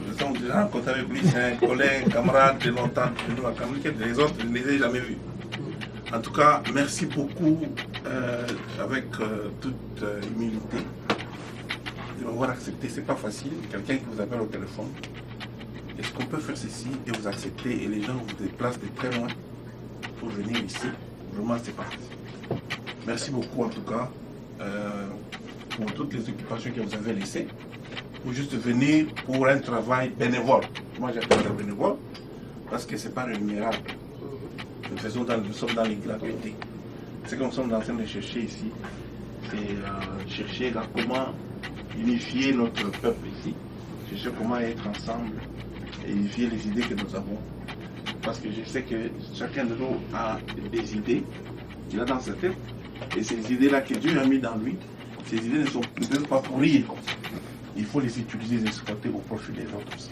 nous avons déjà rencontré avec lui, c'est un collègue, camarade de longtemps, de nous à communiquer, les autres, je ne les ai jamais vus. En tout cas, merci beaucoup, avec toute humilité, de m'avoir accepté. C'est pas facile, quelqu'un qui vous appelle au téléphone. Est-ce qu'on peut faire ceci et vous accepter et les gens vous déplacent de très loin pour venir ici? Vraiment, c'est pas facile. Merci beaucoup en tout cas pour toutes les occupations que vous avez laissées, pour juste venir pour un travail bénévole. Moi, j'appelle ça bénévole parce que c'est pas rémunérable. Nous sommes dans les gratuités. Ce que nous sommes en train de chercher ici, c'est chercher là, comment unifier notre peuple ici, chercher comment être ensemble et unifier les idées que nous avons. Parce que je sais que chacun de nous a des idées qu'il a dans sa tête, et ces idées-là que Dieu a mis dans lui, ces idées ne peuvent pas pourrir comme ça. Il faut les utiliser, les exploiter au profit des autres aussi.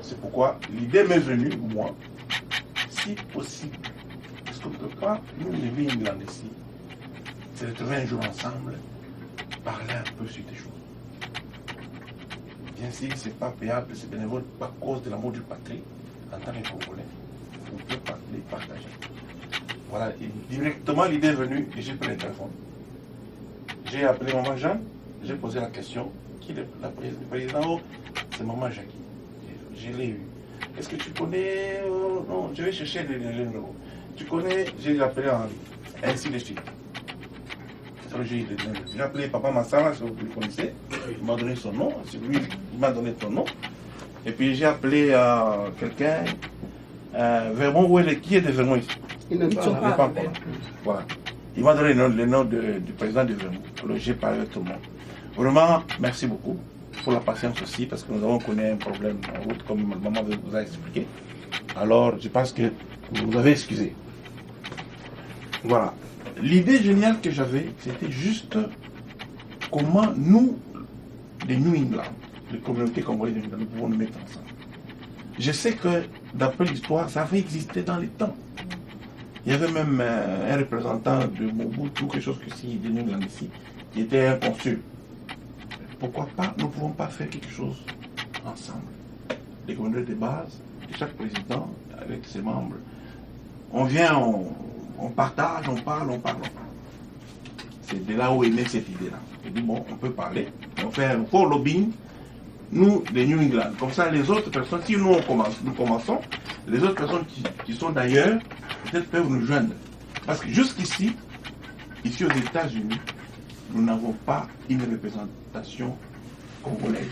C'est pourquoi l'idée m'est venue, moi, si possible, est-ce qu'on ne peut pas, nous les Vingland ici, se retrouver un jour ensemble, parler un peu sur des choses. Bien sûr, ce n'est pas payable, c'est bénévole, à cause de l'amour du patrie, en tant que Congolais. On peut parler, partager. Voilà, et directement l'idée est venue et j'ai pris le téléphone. J'ai appelé Maman Jeanne, j'ai posé la question, qui est le président? Oh, c'est Maman Jackie. Je l'ai eu. Est-ce que tu connais? Non, je vais chercher le numéro. Tu connais? J'ai appelé Henri. Ainsi de suite. J'ai appelé Papa Massala, si vous le connaissez. Il m'a donné son nom. C'est lui, il m'a donné ton nom. Et puis j'ai appelé quelqu'un, Vermont, qui est de Vermont ici? Il ne sont pas encore là. Voilà. Il m'a donné le nom du président de Vermont. Alors j'ai parlé avec tout le monde. Vraiment, merci beaucoup pour la patience aussi, parce que nous avons connu un problème en route, comme maman vous a expliqué. Alors, je pense que vous nous avez excusé. Voilà. L'idée géniale que j'avais, c'était juste comment nous, les New England, les communautés congolaises, nous pouvons nous mettre ensemble. Je sais que, d'après l'histoire, ça avait existé dans les temps. Il y avait même un représentant de Mobutu, quelque chose que si, de New England ici, qui était un consul. Pourquoi pas, nous ne pouvons pas faire quelque chose ensemble. Les communautés de base, de chaque président, avec ses membres. On vient, on partage, on parle. C'est de là où est née cette idée-là. On dit, bon, on peut parler, on fait un fort lobbying, nous, les New England. Comme ça, les autres personnes, si nous, nous commençons, les autres personnes qui sont d'ailleurs, peut-être peuvent nous joindre. Parce que jusqu'ici, ici aux États-Unis, nous n'avons pas une représentation congolaise.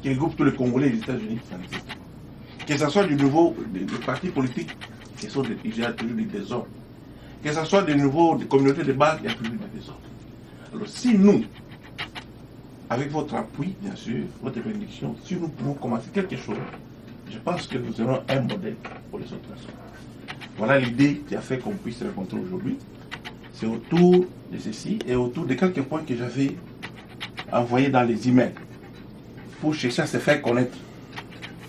Qui regroupe tous les Congolais des États-Unis, ça n'existe pas. Que ce soit du niveau des partis politiques, qui sont il y a toujours des désordres. Que ce soit du niveau des communautés de base, il y a toujours des désordres. Alors si nous, avec votre appui, bien sûr, votre bénédiction, si nous pouvons commencer quelque chose, je pense que nous aurons un modèle pour les autres personnes. Voilà l'idée qui a fait qu'on puisse se rencontrer aujourd'hui. C'est autour de ceci et autour de quelques points que j'avais envoyés dans les emails pour chercher à se faire connaître.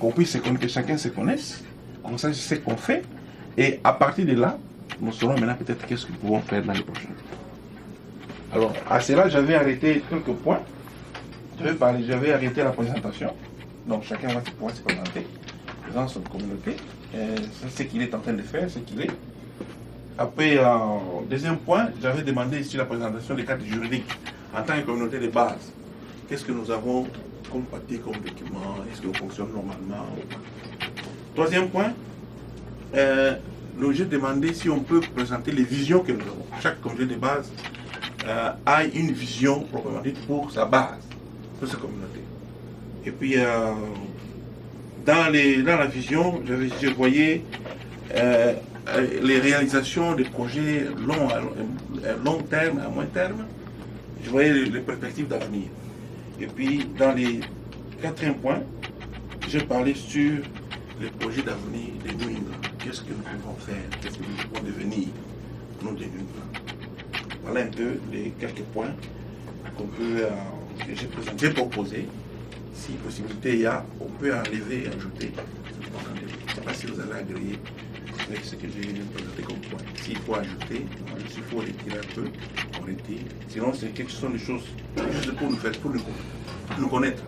Qu'on puisse se connaître, que chacun se connaisse, qu'on sache ce qu'on fait. Et à partir de là, nous saurons maintenant peut-être qu'est-ce que nous pouvons faire dans les prochains jours. Alors, à cela, j'avais arrêté quelques points. J'avais arrêté la présentation. Donc, chacun va pouvoir se présenter dans son communauté. C'est ce qu'il est en train de faire, ce qu'il est. Après, deuxième point, j'avais demandé ici la présentation des cartes juridiques en tant que communauté de base. Qu'est-ce que nous avons comme papier, comme document? Est-ce que nous fonctionnons normalement? Troisième point, j'ai demandé si on peut présenter les visions que nous avons. Chaque communauté de base a une vision proprement dite pour sa base, pour sa communauté. Et puis, dans la vision, je voyais les réalisations des projets long terme, à moyen terme. Je voyais les perspectives d'avenir. Et puis, dans les quatrième point, j'ai parlé sur les projets d'avenir des New England. Qu'est-ce que nous pouvons faire? Qu'est-ce que nous pouvons devenir, nous, des New England? Voilà un peu les quelques points que j'ai proposé. Si possibilité il y a, on peut enlever et ajouter. Je ne sais pas si vous allez agréer avec ce que j'ai présenté comme point. S'il faut ajouter, s'il faut retirer un peu, on retire. Sinon, ce sont des choses juste pour nous faire, pour nous connaître.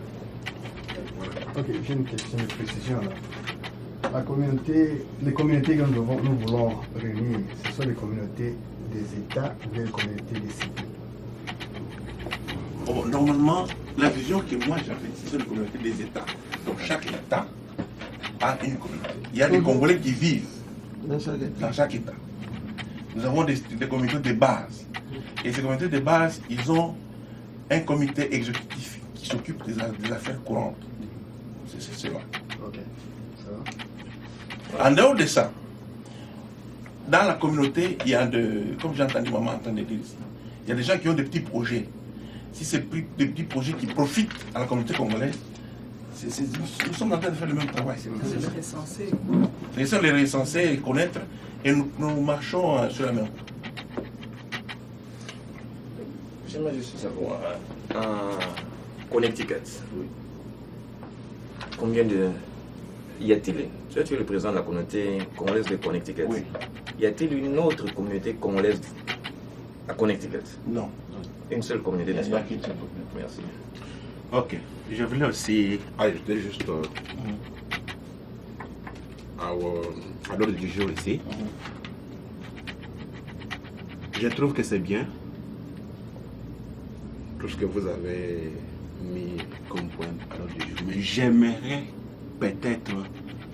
Ok, j'ai une question de précision là. La communauté, les communautés que nous voulons réunir, ce sont les communautés des États ou les communautés des civils? Bon, normalement, la vision que moi j'avais, c'est une communauté des États. Donc chaque État a une communauté. Il y a des Congolais qui vivent dans chaque État. Nous avons des communautés de base. Et ces communautés de base, ils ont un comité exécutif qui s'occupe des affaires courantes. C'est cela. Ok, ça va. En dehors de ça, dans la communauté, il y a comme j'ai entendu maman entendre dire ici, il y a des gens qui ont des petits projets. Si c'est des petits projets qui profitent à la communauté congolaise, nous sommes en train de faire le même travail. Les recenser. Laissons les recenser et connaître, et nous marchons sur la même route. J'aimerais juste savoir, Connecticut, combien de... Y a-t-il, tu es le président de la communauté congolaise de Connecticut, Oui. Y a-t-il une autre communauté congolaise à Connecticut? Non. Une seule communauté, n'est-ce pas? Merci. Ok, je voulais aussi ajouter juste à l'ordre du jour ici. Je trouve que c'est bien tout ce que vous avez mis comme point à l'ordre du jour. Mais j'aimerais peut-être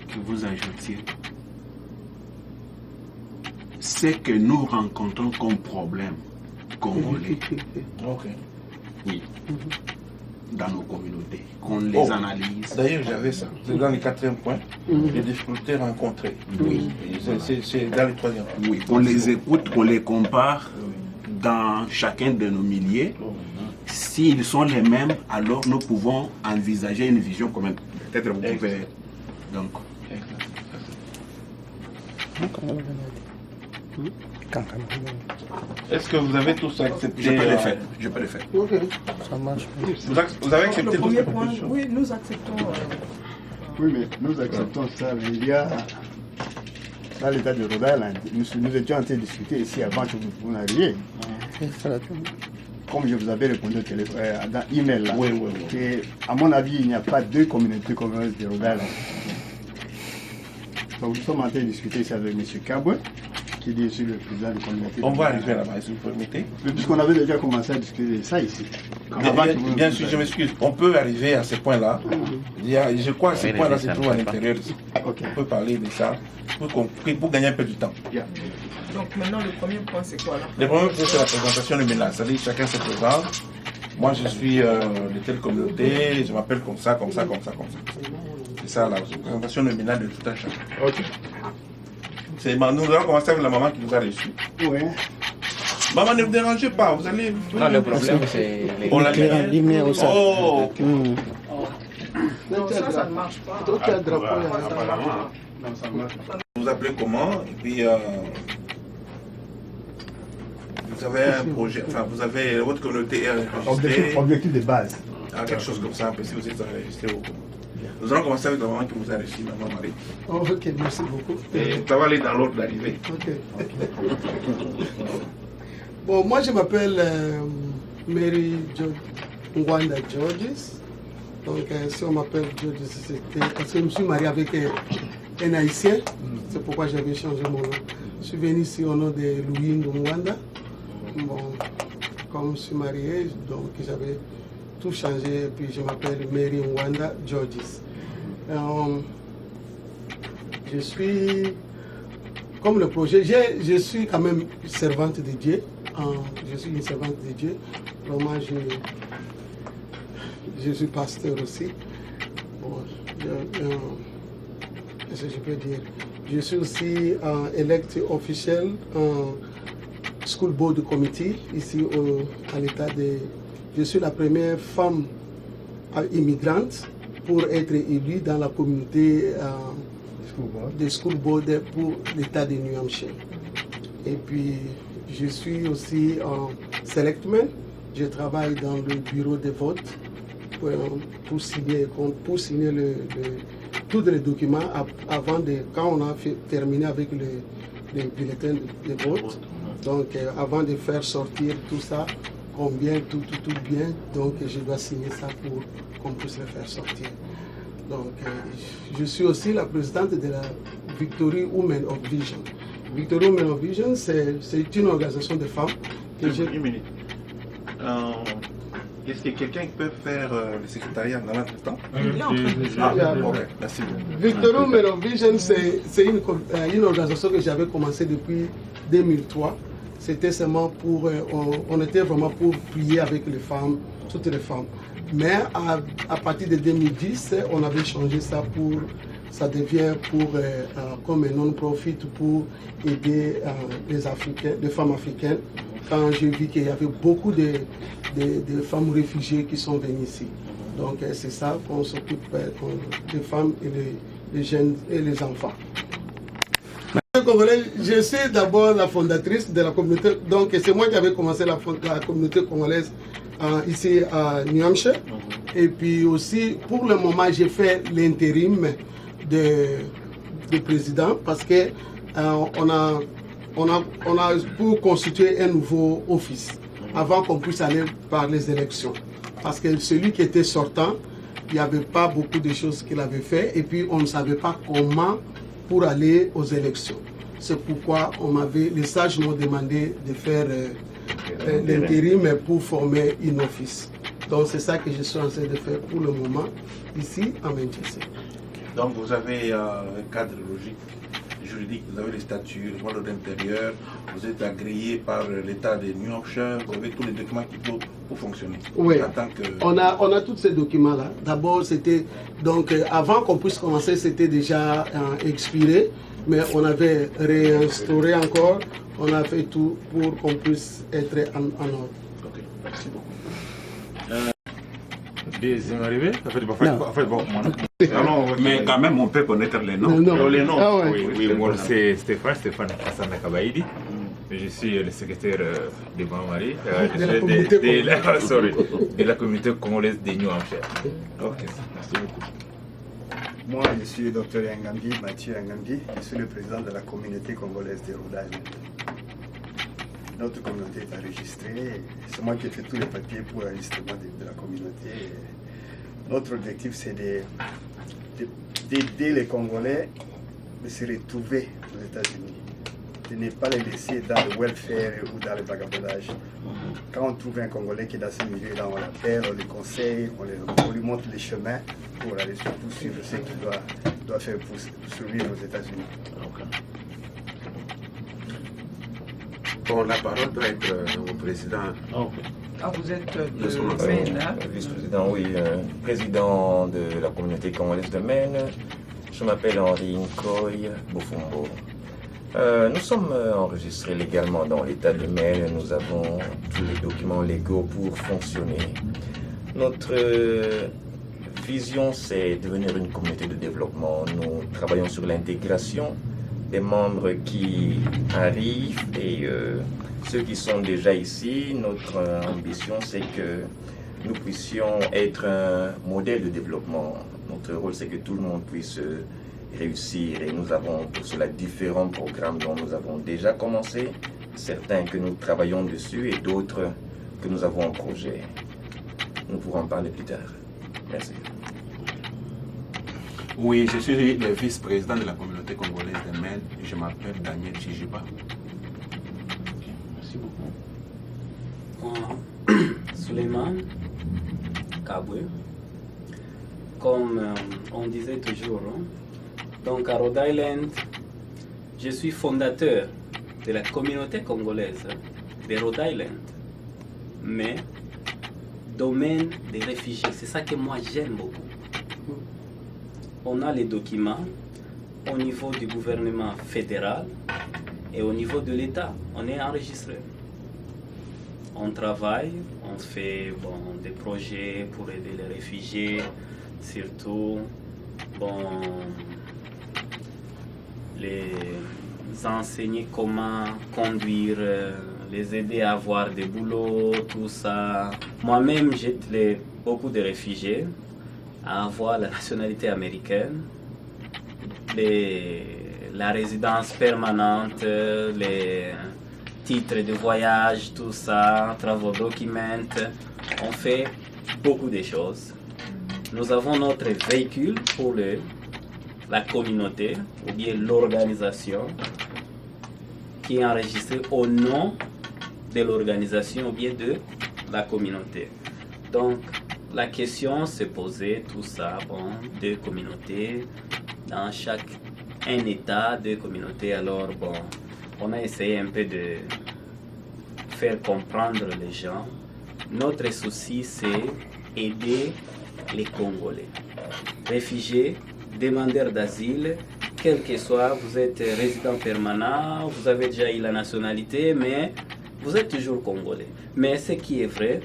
que vous ajoutiez ce que nous rencontrons comme problème congolais. Ok. Oui. Dans nos communautés, qu'on les analyse. D'ailleurs, j'avais ça. C'est dans le 4e point, les difficultés rencontrées. Oui. C'est dans le 3e. Oui, qu'on les écoute, qu'on les compare dans chacun de nos milliers. S'ils sont les mêmes, alors nous pouvons envisager une vision commune. Peut-être vous pouvez. Donc. Est-ce que vous avez tous accepté? Je peux le faire. Je peux le faire. Ok, ça marche. Vous avez accepté Le toutes premier les point, propositions? oui, nous acceptons. Oui, mais nous acceptons ça, mais il y a, dans l'état de Rhode Island, nous étions en train de discuter ici avant que vous n'arriviez. Comme je vous avais répondu au téléphone, dans l'email là, Oui, oui, oui. que, à mon avis, il n'y a pas deux communautés congolaises de Rhode Island. Donc, nous sommes en train de discuter ici avec M. Kabwe, qui est bien sûr le président de la communauté. On va arriver là-bas, si vous permettez. Mais puisqu'on avait déjà commencé à discuter de ça ici. Bien sûr, je m'excuse. On peut arriver à ce point-là. Je crois que ce point-là se trouve à l'intérieur ici. Ok. On peut parler de ça pour gagner un peu du temps. Donc maintenant, le premier point, c'est quoi là? Le premier point, c'est la présentation nominale. C'est-à-dire que chacun se présente. Moi, je suis de telle communauté, je m'appelle comme ça, comme ça, comme ça, comme ça. C'est ça la présentation nominale de tout un chacun. Ok. Nous allons commencer avec la maman qui nous a reçus. Oui. Maman, ne vous dérangez pas, vous allez... Non, le problème, c'est les... On la lumière aussi. Oh, Non, ça ne marche pas. vous vous appelez comment? Et puis, vous avez un projet, enfin, vous avez votre communauté est enregistrée. Objectif de base. Quelque chose comme ça, si vous êtes enregistré au... Nous allons commencer avec la maman qui vous a reçu, maman Marie. Oh, ok, merci beaucoup. Et ça va aller dans l'ordre d'arrivée. Ok. Bon, moi je m'appelle Mary Ngwanda Georges. Donc si on m'appelle Georges, c'était parce que je me suis marié avec un haïtien. C'est pourquoi j'avais changé mon nom. Je suis venu ici au nom de Louis Ngwanda. Bon, comme je suis marié, donc j'avais tout changé et puis je m'appelle Mary Ngwanda Georges. Je suis, comme le projet, je suis quand même servante de Dieu. Je suis une servante de Dieu. Vraiment, je suis pasteur aussi. Bon, qu'est-ce que je peux dire? Je suis aussi élect officiel School Board Committee ici à l'état de... Je suis la première femme immigrante pour être élue dans la communauté des School Board pour l'état de New Hampshire. Et puis, je suis aussi selectman. Je travaille dans le bureau de vote pour signer tous les documents avant quand on a terminé avec les bulletins de vote. Donc, avant de faire sortir tout ça, combien, tout bien, donc je dois signer ça pour qu'on puisse le faire sortir. Donc, je suis aussi la présidente de la Victory Women of Vision. Victory Women of Vision, c'est une organisation de femmes. Une minute. Est-ce qu'il y a quelqu'un qui peut faire le secrétariat dans l'entretemps? Ok, merci. Victory Women of Vision, c'est une organisation que j'avais commencé depuis 2003. C'était seulement pour, on était vraiment pour prier avec les femmes, toutes les femmes. Mais à partir de 2010, on avait changé ça ça devient comme un non-profit pour aider les femmes africaines. Quand j'ai vu qu'il y avait beaucoup de femmes réfugiées qui sont venues ici. Donc c'est ça qu'on s'occupe des femmes et les jeunes et les enfants. Je suis d'abord la fondatrice de la communauté, donc c'est moi qui avais commencé la communauté congolaise ici à New Hampshire. Et puis aussi, pour le moment, j'ai fait l'intérim de président parce que on a pour constituer un nouveau office avant qu'on puisse aller par les élections. Parce que celui qui était sortant, il n'y avait pas beaucoup de choses qu'il avait fait et puis on ne savait pas comment pour aller aux élections. C'est pourquoi les sages m'ont demandé de faire l'intérim pour former une office. Donc c'est ça que je suis en train de faire pour le moment ici à Manchester. Donc vous avez un cadre juridique, vous avez les statuts, le droit d'intérieur, vous êtes agréé par l'État de New Hampshire, vous avez tous les documents qu'il faut pour fonctionner. Oui, en tant que... on a tous ces documents-là. D'abord, c'était, donc avant qu'on puisse commencer, c'était déjà expiré, mais on avait réinstauré encore, on a fait tout pour qu'on puisse être en ordre. Ok, merci beaucoup. Deuxième arrivée. Mais quand même, on peut connaître les noms. Les noms. Ah ouais. Oui, moi c'est Stéphane Hassan Kabaïdi. Je suis le secrétaire de Marie de la communauté congolaise de New Hampshire. Ok, merci beaucoup. Moi, je suis le docteur Yangambi, Mathieu Yangambi. Je suis le président de la communauté congolaise de Rhode Island. Notre communauté est enregistrée. C'est moi qui ai fait tous les papiers pour l'enregistrement de la communauté. Notre objectif, c'est d'aider les Congolais de se retrouver aux États-Unis. De ne pas les laisser dans le welfare ou dans le vagabondage. Quand on trouve un Congolais qui est dans ce milieu-là, on l'appelle, on le conseille, on lui montre les chemins pour aller surtout suivre ce qu'il doit faire pour survivre aux États-Unis. Bon, la parole doit être au président. Ah, vous êtes de Maine, hein? Vice-président, oui, président de la communauté congolaise de Maine. Je m'appelle Henri Nkoy Bofumbo. Nous sommes enregistrés légalement dans l'État de Maine. Nous avons tous les documents légaux pour fonctionner. Notre vision, c'est devenir une communauté de développement. Nous travaillons sur l'intégration des membres qui arrivent et ceux qui sont déjà ici. Notre ambition, c'est que nous puissions être un modèle de développement. Notre rôle, c'est que tout le monde puisse réussir et nous avons pour cela différents programmes dont nous avons déjà commencé, certains que nous travaillons dessus et d'autres que nous avons en projet. Nous pourrons en parler plus tard. Merci. Oui, je suis le vice-président de la communauté congolaise de Maine. Je m'appelle Daniel Chijiba. Merci beaucoup. Moi, Suleiman Kabwe, comme on disait toujours, hein, donc à Rhode Island, je suis fondateur de la communauté congolaise de Rhode Island, mais domaine des réfugiés, c'est ça que moi j'aime beaucoup. On a les documents au niveau du gouvernement fédéral et au niveau de l'État, on est enregistré. On travaille, on fait des projets pour aider les réfugiés, surtout les enseigner comment conduire, les aider à avoir des boulots, tout ça. Moi-même, j'aide beaucoup de réfugiés à avoir la nationalité américaine, la résidence permanente, les titres de voyage, tout ça, travel documents. On fait beaucoup de choses. nous avons notre véhicule pour la communauté ou bien l'organisation qui est enregistrée au nom de l'organisation ou bien de la communauté. Donc, la question s'est posée, tout ça, bon, deux communautés, dans chaque un État, deux communautés. Alors, bon, on a essayé un peu de faire comprendre les gens. Notre souci, c'est aider les Congolais, réfugiés, demandeurs d'asile, quel que soit, vous êtes résident permanent, vous avez déjà eu la nationalité, mais vous êtes toujours Congolais. Mais ce qui est vrai,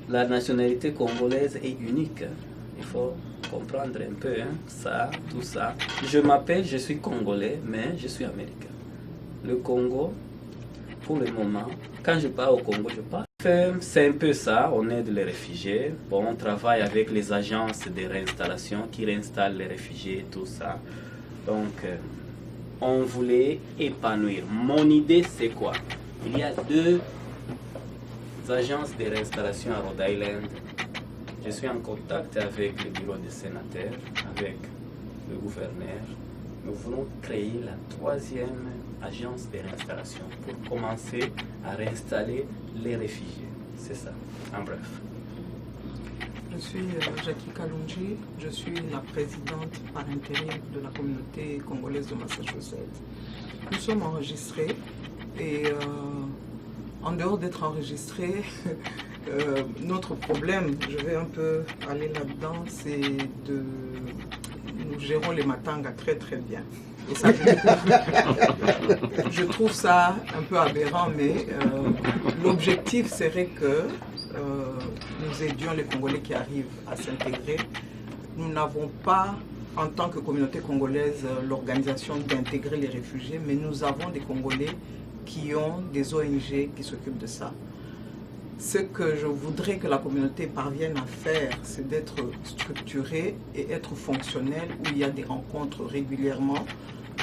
la nationalité congolaise est unique. Il faut comprendre un peu ça, tout ça. Je suis Congolais, mais je suis américain. Le Congo, pour le moment, quand je pars au Congo, je pars. C'est un peu ça, on aide les réfugiés. Bon, on travaille avec les agences de réinstallation qui réinstallent les réfugiés, tout ça. Donc, on voulait épanouir. Mon idée, c'est quoi? Il y a deux agences de réinstallation à Rhode Island. Je suis en contact avec le bureau des sénateurs, avec le gouverneur. Nous voulons créer la troisième agence de réinstallation pour commencer à réinstaller les réfugiés. C'est ça, en bref. Je suis Jackie Kalunji, je suis la présidente par intérim de la communauté congolaise de Massachusetts. Nous sommes enregistrés et en dehors d'être enregistrés, notre problème, je vais un peu aller là-dedans, c'est de... Nous gérons les matangas très très bien. Et ça, je trouve ça un peu aberrant, mais l'objectif serait que nous aidions les Congolais qui arrivent à s'intégrer. Nous n'avons pas, en tant que communauté congolaise, l'organisation d'intégrer les réfugiés, mais nous avons des Congolais qui ont des ONG qui s'occupent de ça. Ce que je voudrais que la communauté parvienne à faire, c'est d'être structurée et être fonctionnelle, où il y a des rencontres régulièrement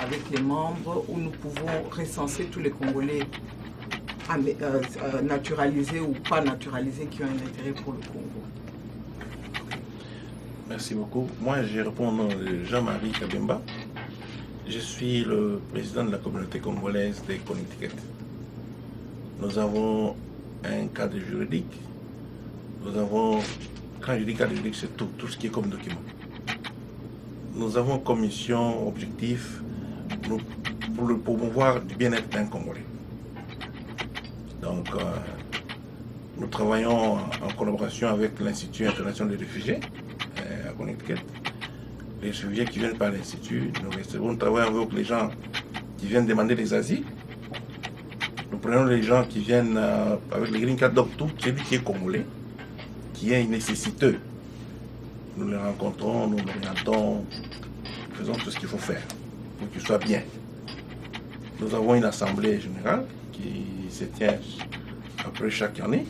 avec les membres, où nous pouvons recenser tous les Congolais naturalisés ou pas naturalisés qui ont un intérêt pour le Congo. Merci beaucoup. Moi, je réponds au nom de Jean-Marie Kabemba. Je suis le président de la communauté congolaise de Connecticut. Nous avons un cadre juridique. Nous avons, quand je dis cadre juridique, c'est tout ce qui est comme document. Nous avons comme mission, objectif, pour le promouvoir du bien-être d'un Congolais. Donc, nous travaillons en collaboration avec l'Institut international des réfugiés à Connecticut. Les réfugiés qui viennent par l'Institut, nous travaillons avec les gens qui viennent demander des asiles. Nous prenons les gens qui viennent avec les green cards, donc tout celui qui est congolais, qui est nécessiteux. Nous les rencontrons, nous l'orientons, faisons tout ce qu'il faut faire pour qu'il soit bien. Nous avons une assemblée générale qui se tient après chaque année.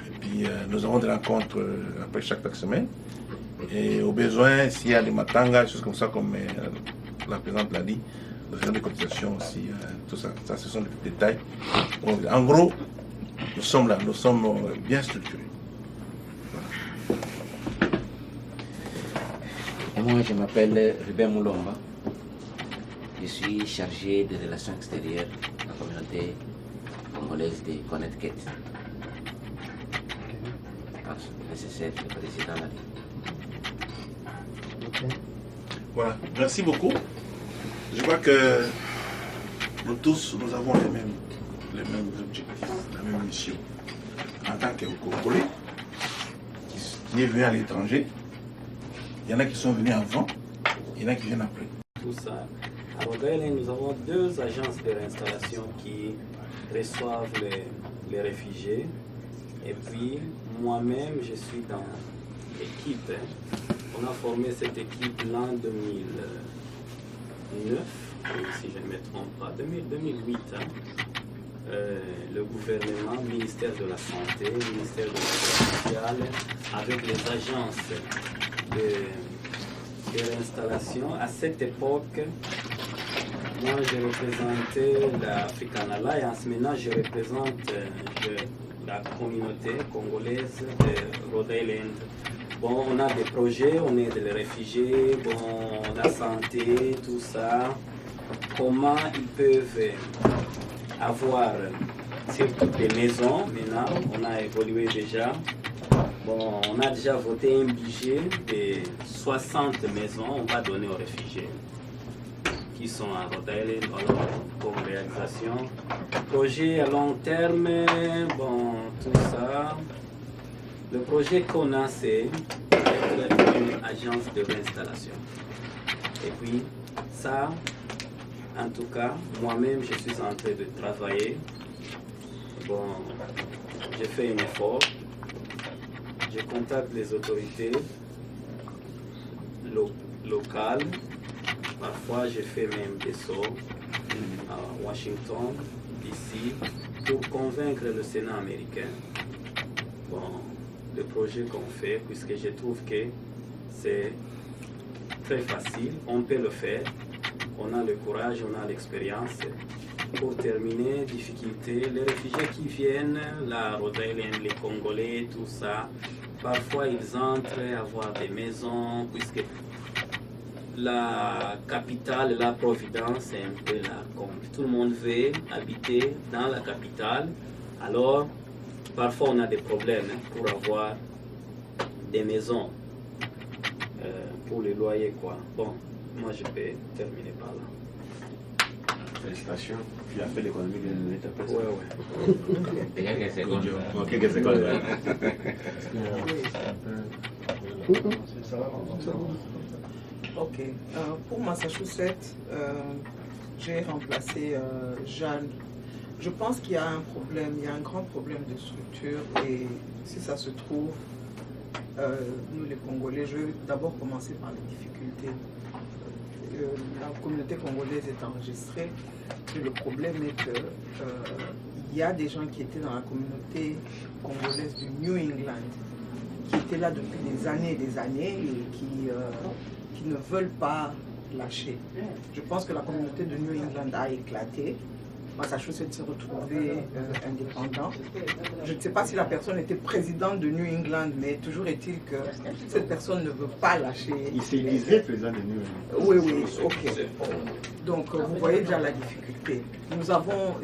Et puis nous avons des rencontres après chaque semaine. Et au besoin, s'il y a des matangas, des choses comme ça, comme la présidente l'a dit, nous faisons des cotisations aussi, tout ça. Ça, ce sont des détails. En gros, nous sommes là, nous sommes bien structurés. Moi, je m'appelle Ruben Moulomba. Je suis chargé des relations extérieures de la communauté congolaise de Connecticut. C'est le président l'a dit. Voilà, merci beaucoup. Je crois que nous tous, nous avons les mêmes objectifs, la même mission. En tant que Congolais, qui est venu à l'étranger, il y en a qui sont venus avant, il y en a qui viennent après. Tout ça. À Rhode Island, nous avons deux agences de réinstallation qui reçoivent les réfugiés. Et puis, moi-même, je suis dans l'équipe. On a formé cette équipe l'an 2009, si je ne me trompe pas, 2008. Le gouvernement, ministère de la Santé, ministère de l'Affaires sociales, avec les agences de réinstallation. À cette époque, moi je représentais l'African Alliance, maintenant je représente la communauté congolaise de Rhode Island. Bon, on a des projets, on aide les réfugiés, bon, la santé, tout ça. Comment ils peuvent avoir surtout des maisons maintenant, on a évolué déjà. Bon, on a déjà voté un budget de 60 maisons, on va donner aux réfugiés qui sont à Rhode Island comme réalisation. Projet à long terme, bon, tout ça. Le projet qu'on a, c'est une agence de réinstallation. Et puis, ça, en tout cas, moi-même, je suis en train de travailler. Bon, j'ai fait un effort. Je contacte les autorités locales. Parfois, je fais même des sauts à Washington, ici, pour convaincre le Sénat américain. Bon, le projet qu'on fait, puisque je trouve que c'est très facile, on peut le faire. On a le courage, on a l'expérience. Pour terminer, difficulté, les réfugiés qui viennent, la Rhode Island, les Congolais, tout ça, parfois ils entrent à avoir des maisons, puisque la capitale, la Providence, c'est un peu là, comme tout le monde veut habiter dans la capitale. Alors, parfois on a des problèmes pour avoir des maisons, pour les loyers, quoi. Bon, moi je peux terminer par là. Félicitations. Tu as fait l'économie d'une minute après ça. Ouais. Quelques secondes. Quelques secondes. Ok. Pour Massachusetts, j'ai remplacé Jeanne. Je pense qu'il y a un problème, il y a un grand problème de structure et si ça se trouve, nous les Congolais, je vais d'abord commencer par les difficultés. La communauté congolaise est enregistrée et le problème est que il y a des gens qui étaient dans la communauté congolaise du New England qui étaient là depuis des années et qui ne veulent pas lâcher. Je pense que la communauté de New England a éclaté. Massachusetts s'est retrouvé indépendant. Je ne sais pas si la personne était présidente de New England, mais toujours est-il que cette personne ne veut pas lâcher. Il s'est disait président de New England. Oui, ok. Donc vous voyez déjà la difficulté.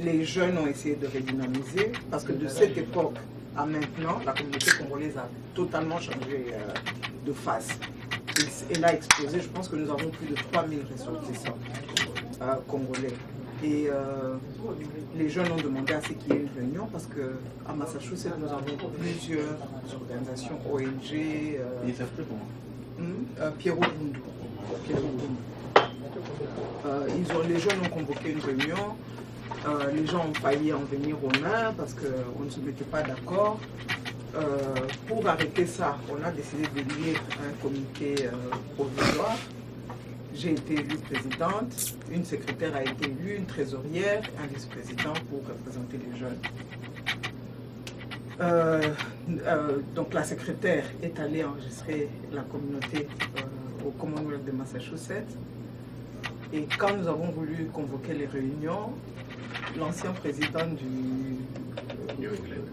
Les jeunes ont essayé de redynamiser parce que de cette époque à maintenant, la communauté congolaise a totalement changé de face. Elle a explosé. Je pense que nous avons plus de 3000 ressortissants congolais. Et les jeunes ont demandé à ce qu'il y ait une réunion parce qu'à Massachusetts, nous avons plusieurs organisations ONG. Il s'appelle comment Pierrot Bundu. Les jeunes ont convoqué une réunion. Les gens ont failli en venir aux mains parce qu'on ne se mettait pas d'accord. Pour arrêter ça, on a décidé d'élever un comité provisoire. J'ai été élue présidente, une secrétaire a été élue, une trésorière, un vice-président pour représenter les jeunes. Donc la secrétaire est allée enregistrer la communauté au Commonwealth de Massachusetts. Et quand nous avons voulu convoquer les réunions, l'ancien président du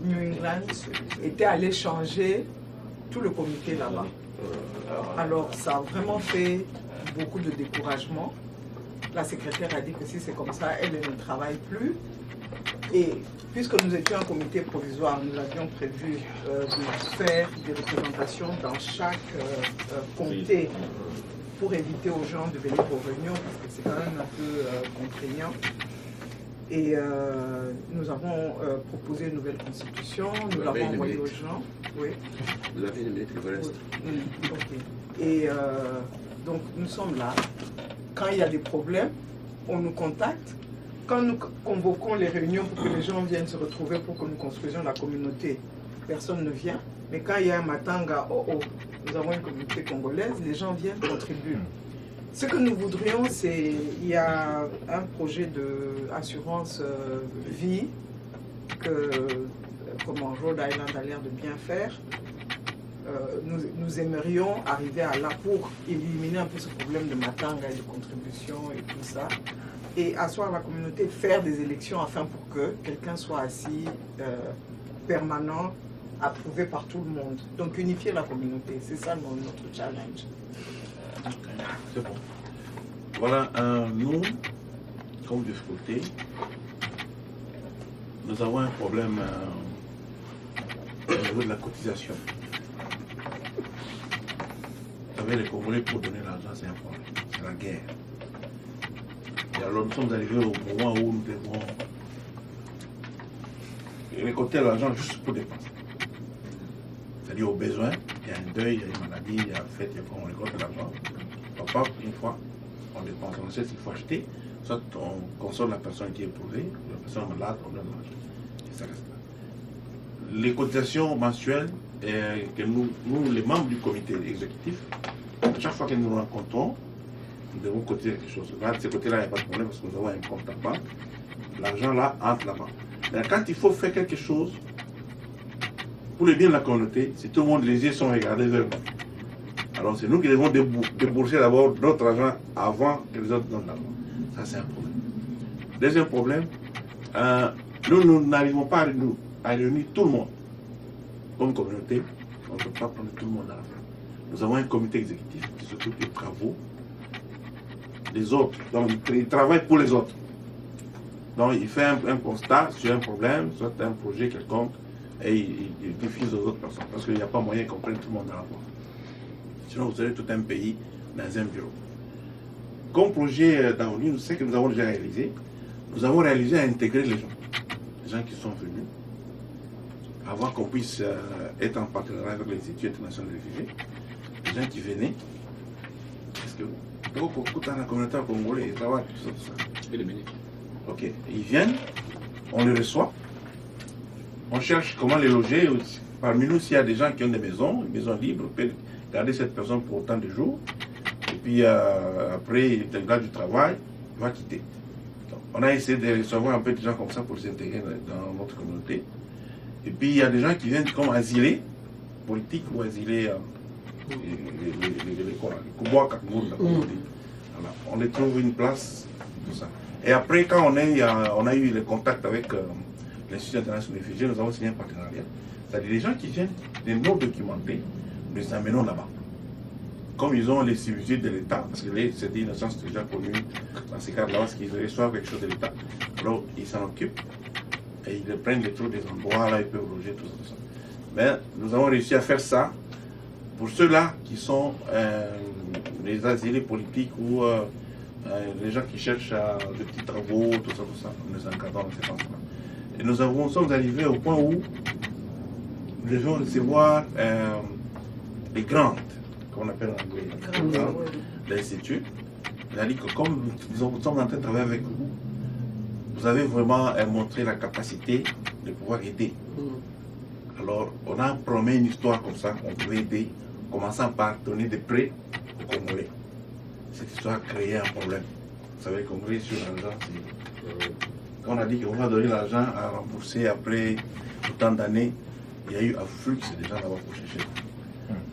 New England était allé changer tout le comité là-bas. Alors ça a vraiment fait beaucoup de découragement. La secrétaire a dit que si c'est comme ça, elle ne travaille plus. Et puisque nous étions un comité provisoire, nous avions prévu de faire des représentations dans chaque comté pour éviter aux gens de venir aux réunions, parce que c'est quand même un peu contraignant. Et nous avons proposé une nouvelle constitution, nous l'avons envoyée aux gens. Oui. Vous avez une minute, il vous reste. Ok. Et donc nous sommes là. Quand il y a des problèmes, on nous contacte. Quand nous convoquons les réunions pour que les gens viennent se retrouver pour que nous construisions la communauté, personne ne vient. Mais quand il y a un matanga, nous avons une communauté congolaise, les gens viennent, contribuent. Ce que nous voudrions, c'est, il y a un projet d'assurance vie que Rhode Island a l'air de bien faire. Nous aimerions arriver à là pour éliminer un peu ce problème de matanga et de contribution et tout ça, et asseoir la communauté, faire des élections afin pour que quelqu'un soit assis permanent approuvé par tout le monde. Donc unifier la communauté, c'est ça notre challenge. C'est bon. Voilà, nous, comme difficulté, nous avons un problème au niveau de la cotisation. Vous savez, les Congolais, pour donner l'argent, c'est un problème. C'est la guerre. Et alors, nous sommes arrivés au moment où nous devons récolter l'argent juste pour dépenser. C'est-à-dire, au besoin, il y a un deuil, il y a une maladie, il y a un fait, il faut qu'on récolte l'argent. Parfois, une fois, on dépense, on sait qu'il faut acheter, soit on console la personne qui est éprouvée, la personne malade, on donne l'argent. Et ça reste là. Les cotisations mensuelles que nous, les membres du comité exécutif, chaque fois que nous nous rencontrons, nous devons cotiser quelque chose. Là, de ce côté-là, il n'y a pas de problème parce que nous avons un compte à banque. L'argent là entre là-bas. Mais quand il faut faire quelque chose pour le bien de la communauté, si tout le monde, les yeux sont regardés vers nous. Alors c'est nous qui devons débourser d'abord notre argent avant que les autres donnent l'argent. Ça, c'est un problème. Deuxième problème, nous n'arrivons pas à réunir tout le monde. Comme communauté, on ne peut pas prendre tout le monde à la fin. Nous avons un comité exécutif qui s'occupe des travaux des autres. Donc, il travaille pour les autres. Donc, il fait un constat sur un problème, soit un projet quelconque, et il diffuse aux autres personnes. Parce qu'il n'y a pas moyen qu'on prenne tout le monde à la fois. Sinon, vous aurez tout un pays dans un bureau. Comme projet d'Avenir, nous savons que nous avons déjà réalisé. Nous avons réalisé à intégrer les gens qui sont venus, avant qu'on puisse être en partenariat avec l'Institut international des réfugiés, les gens qui venaient, parce que beaucoup dans la communauté congolaise, ils travaillent, tout ça. Ok, ils viennent, on les reçoit, on cherche comment les loger. Parmi nous, s'il y a des gens qui ont des maisons libres, on peut garder cette personne pour autant de jours, et puis après, il intègre du travail, il va quitter. Donc, on a essayé de recevoir un peu de gens comme ça pour les intégrer dans notre communauté. Et puis il y a des gens qui viennent comme asilés, politiques ou asilés, les Koubois, voilà. On les trouve une place, tout ça. Et après, quand on a eu le contact avec l'Institut international des réfugiés, nous avons signé un partenariat. C'est-à-dire les gens qui viennent, les non documentés, nous les amenons là-bas. Comme ils ont les subsides de l'État, parce que c'est des innocences déjà connues dans ces cas-là, parce qu'ils reçoivent quelque chose de l'État, alors ils s'en occupent. Et ils prennent des trous des endroits, là ils peuvent loger, tout ça. Mais nous avons réussi à faire ça pour ceux-là qui sont les asilés politiques ou les gens qui cherchent des petits travaux, tout ça. Nous les encadrons dans ces sens-là. Et nous sommes arrivés au point où nous devions recevoir les grandes, qu'on appelle en anglais, l'Institut. C'est-à-dire que comme nous sommes en train de travailler avec vous, vous avez vraiment montré la capacité de pouvoir aider. Alors, on a promis une histoire comme ça, on pouvait aider, commençant par donner des prêts aux Congolais. Cette histoire a créé un problème. Vous savez, les Congolais, sur l'argent, quand on a dit qu'on va donner l'argent à rembourser après autant d'années, il y a eu un flux de gens là-bas pour chercher.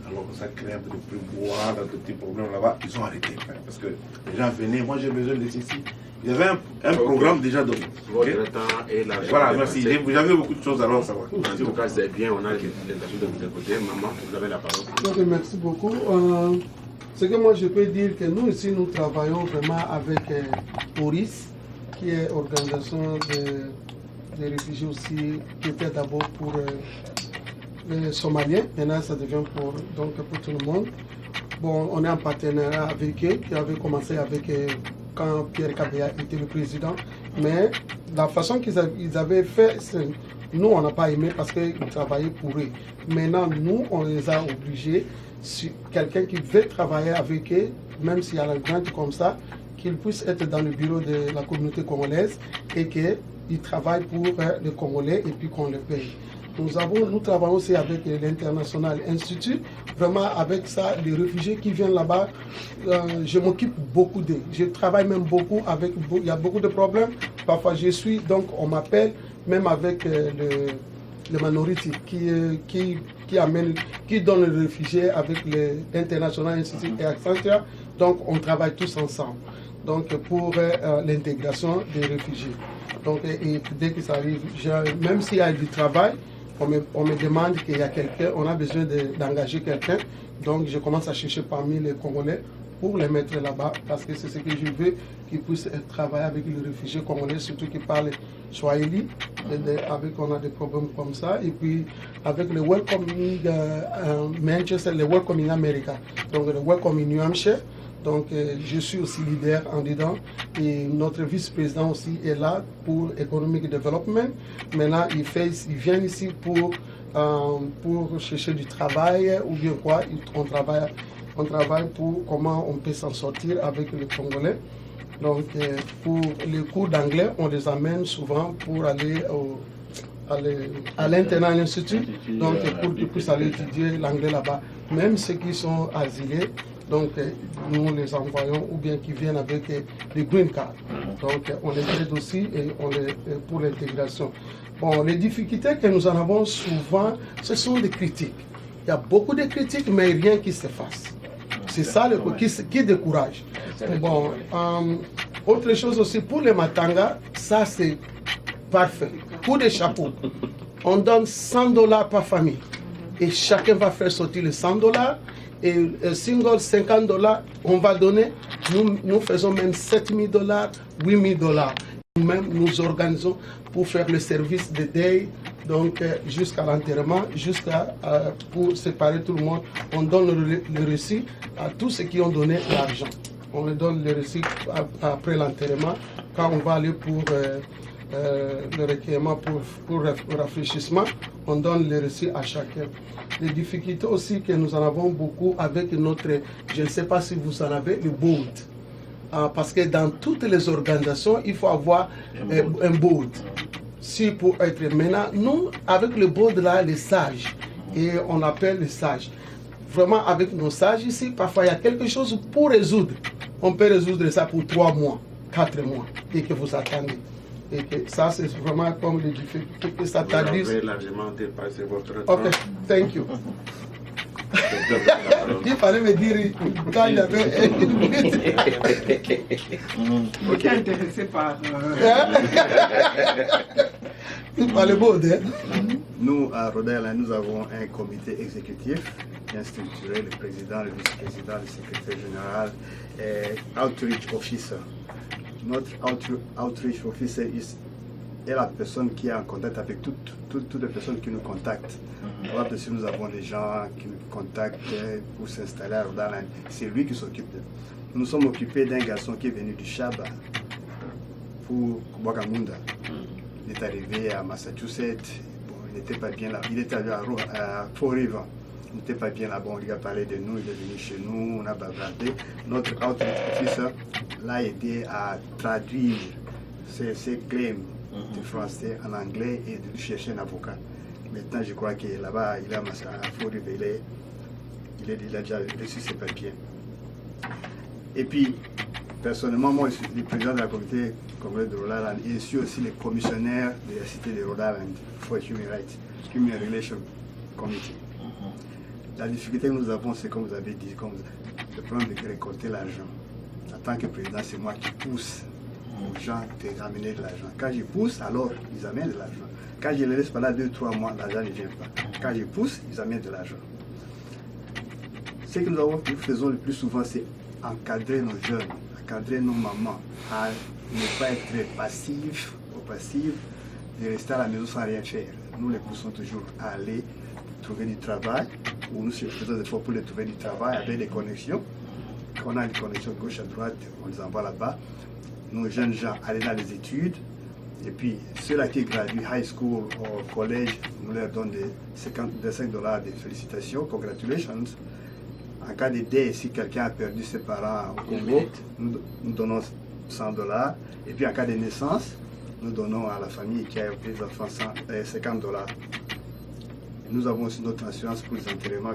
Alors, ça crée un peu de plus boire, de petits problèmes là-bas. Ils ont arrêté. Parce que les gens venaient, moi j'ai besoin de ceci. Il y avait un programme déjà donné. Votre temps et l'argent. Voilà, merci. Vous avez beaucoup de choses à leur savoir. En tout cas, c'est bien. On a l'intention de vous écouter. Maman, vous avez la parole. Donc, merci beaucoup. Ce que moi je peux dire que nous ici, nous travaillons vraiment avec ORIS, qui est organisation des réfugiés aussi, qui était d'abord pour les Somaliens. Maintenant, ça devient pour tout le monde. Bon, on est en partenariat avec eux, qui avait commencé avec quand Pierre Kabila était le président. Mais la façon qu'ils avaient fait, nous, on n'a pas aimé parce qu'ils travaillaient pour eux. Maintenant, nous, on les a obligés, si quelqu'un qui veut travailler avec eux, même s'il y a la grande comme ça, qu'il puisse être dans le bureau de la communauté congolaise et qu'il travaille pour les Congolais et puis qu'on les paye. Nous travaillons aussi avec l'International Institute. Vraiment, avec ça, les réfugiés qui viennent là-bas, je m'occupe beaucoup d'eux. Je travaille même beaucoup avec... Il y a beaucoup de problèmes. Parfois, on m'appelle, même avec les minorités qui donnent les réfugiés avec l'International Institute et Accenture. Donc, on travaille tous ensemble. Donc, pour l'intégration des réfugiés. Donc, et dès qu'ils arrivent, même s'il y a du travail, on me demande qu'il y a quelqu'un, on a besoin d'engager quelqu'un. Donc je commence à chercher parmi les Congolais pour les mettre là-bas, parce que c'est ce que je veux, qu'ils puissent travailler avec les réfugiés congolais, surtout qui parlent Swahili, avec on a des problèmes comme ça, et puis avec le Welcoming Manchester, le Welcoming America, donc le Welcoming New Hampshire. Donc je suis aussi leader en dedans, et notre vice-président aussi est là pour Economic Development. Maintenant il vient ici pour chercher du travail ou bien quoi, on travaille pour comment on peut s'en sortir avec les Congolais. Donc pour les cours d'anglais, on les amène souvent pour aller à l'internat à l'Institut, donc pour qu'ils puissent aller étudier l'anglais là-bas. Même ceux qui sont asilés, donc nous les envoyons, ou bien qui viennent avec des green cards. Donc on les aide aussi et pour l'intégration. Bon, les difficultés que nous en avons souvent, ce sont des critiques. Il y a beaucoup de critiques, mais rien qui se fasse. C'est ça qui décourage. Bon, autre chose aussi, pour les Matanga, ça c'est parfait. Pour des chapeaux, on donne $100 par famille. Et chacun va faire sortir les $100. Et single, $50, on va donner. Nous faisons même $7,000, $8,000. Nous-mêmes, nous organisons pour faire le service de deuil, donc jusqu'à l'enterrement, pour séparer tout le monde. On donne le récit à tous ceux qui ont donné l'argent. On leur donne le récit après l'enterrement, quand on va aller pour le recueillement, pour rafraîchissement, on donne le récit à chacun. Les difficultés aussi que nous en avons beaucoup avec notre, je ne sais pas si vous en avez, le board. Parce que dans toutes les organisations, il faut avoir un board. Si pour être maintenant, nous, avec le board là, les sages, et on appelle les sages. Vraiment, avec nos sages ici, parfois il y a quelque chose pour résoudre. On peut résoudre ça pour 3 mois, 4 mois, et que vous attendez. Et que ça, c'est vraiment comme les difficultés que ça traduise. Vous avez largement dépassé votre temps. Ok, thank you. Il fallait me dire quand il y avait une minute. Ok, intéressé par... Il fallait beau, hein? Nous, à Rhode Island, nous avons un comité exécutif bien structuré, le président, le vice-président, le secrétaire général et outreach officer. Notre outreach officer est la personne qui est en contact avec toutes les personnes qui nous contactent. Par exemple, si nous avons des gens qui nous contactent pour s'installer à Rhode Island, c'est lui qui s'occupe d'eux. Nous sommes occupés d'un garçon qui est venu du Chaba pour Wagamunda. Il est arrivé à Massachusetts, bon, il n'était pas bien là, il était allé à Fall River. Il n'était pas bien là-bas, on lui a parlé de nous, il est venu chez nous, on a bavardé. Notre outreach officer l'a aidé à traduire ses claims de français en anglais et de lui chercher un avocat. Maintenant, je crois qu'il est là-bas, il est à Fall River, il a déjà reçu ses papiers. Et puis, personnellement, moi, je suis le président de la communauté congolaise de Rhode Island et je suis aussi le commissionnaire de la cité de Rhode Island for Human Rights, Human Relations Committee. La difficulté que nous avons, c'est comme vous avez dit, le problème de récolter l'argent. En tant que président, c'est moi qui pousse aux gens de ramener de l'argent. Quand je pousse, alors ils amènent de l'argent. Quand je les laisse pendant 2-3 mois, l'argent ne vient pas. Quand je pousse, ils amènent de l'argent. Ce que nous faisons le plus souvent, c'est encadrer nos jeunes, encadrer nos mamans, à ne pas être passifs ou passives, de rester à la maison sans rien faire. Nous les poussons toujours à aller trouver du travail, ou nous faisons des efforts pour les trouver du travail avec des connexions. Quand on a des connexions gauche à droite, on les envoie là-bas. Nos jeunes gens aller dans les études. Et puis, ceux-là qui graduent high school ou collège, nous leur donnons des $5 de félicitations, congratulations. En cas de décès, si quelqu'un a perdu ses parents au Congo, nous donnons $100. Et puis en cas de naissance, nous donnons à la famille qui a des enfants $50. Nous avons aussi notre assurance pour les enterrements,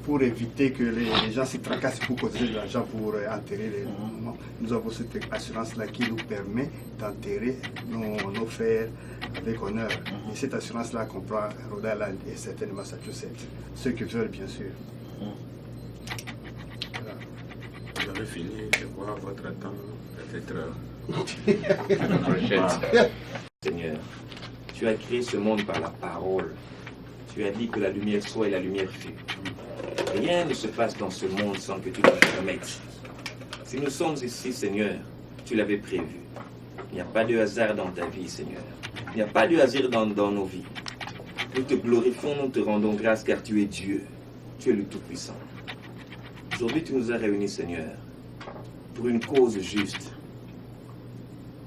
pour éviter que les gens se tracassent pour cotiser de l'argent pour enterrer les morts. Nous avons cette assurance-là qui nous permet d'enterrer nos frères avec honneur. Et cette assurance-là comprend Rhode Island et certaines Massachusetts. Ceux qui veulent, bien sûr. Voilà. Vous avez fini, je vois votre temps, peut-être. La prochaine. Seigneur, Tu as créé ce monde par la parole. Tu as dit que la lumière soit et la lumière fut. Rien ne se passe dans ce monde sans que tu le permettes. Si nous sommes ici, Seigneur, tu l'avais prévu. Il n'y a pas de hasard dans ta vie, Seigneur. Il n'y a pas de hasard dans nos vies. Nous te glorifions, nous te rendons grâce car tu es Dieu. Tu es le Tout-Puissant. Aujourd'hui, tu nous as réunis, Seigneur, pour une cause juste.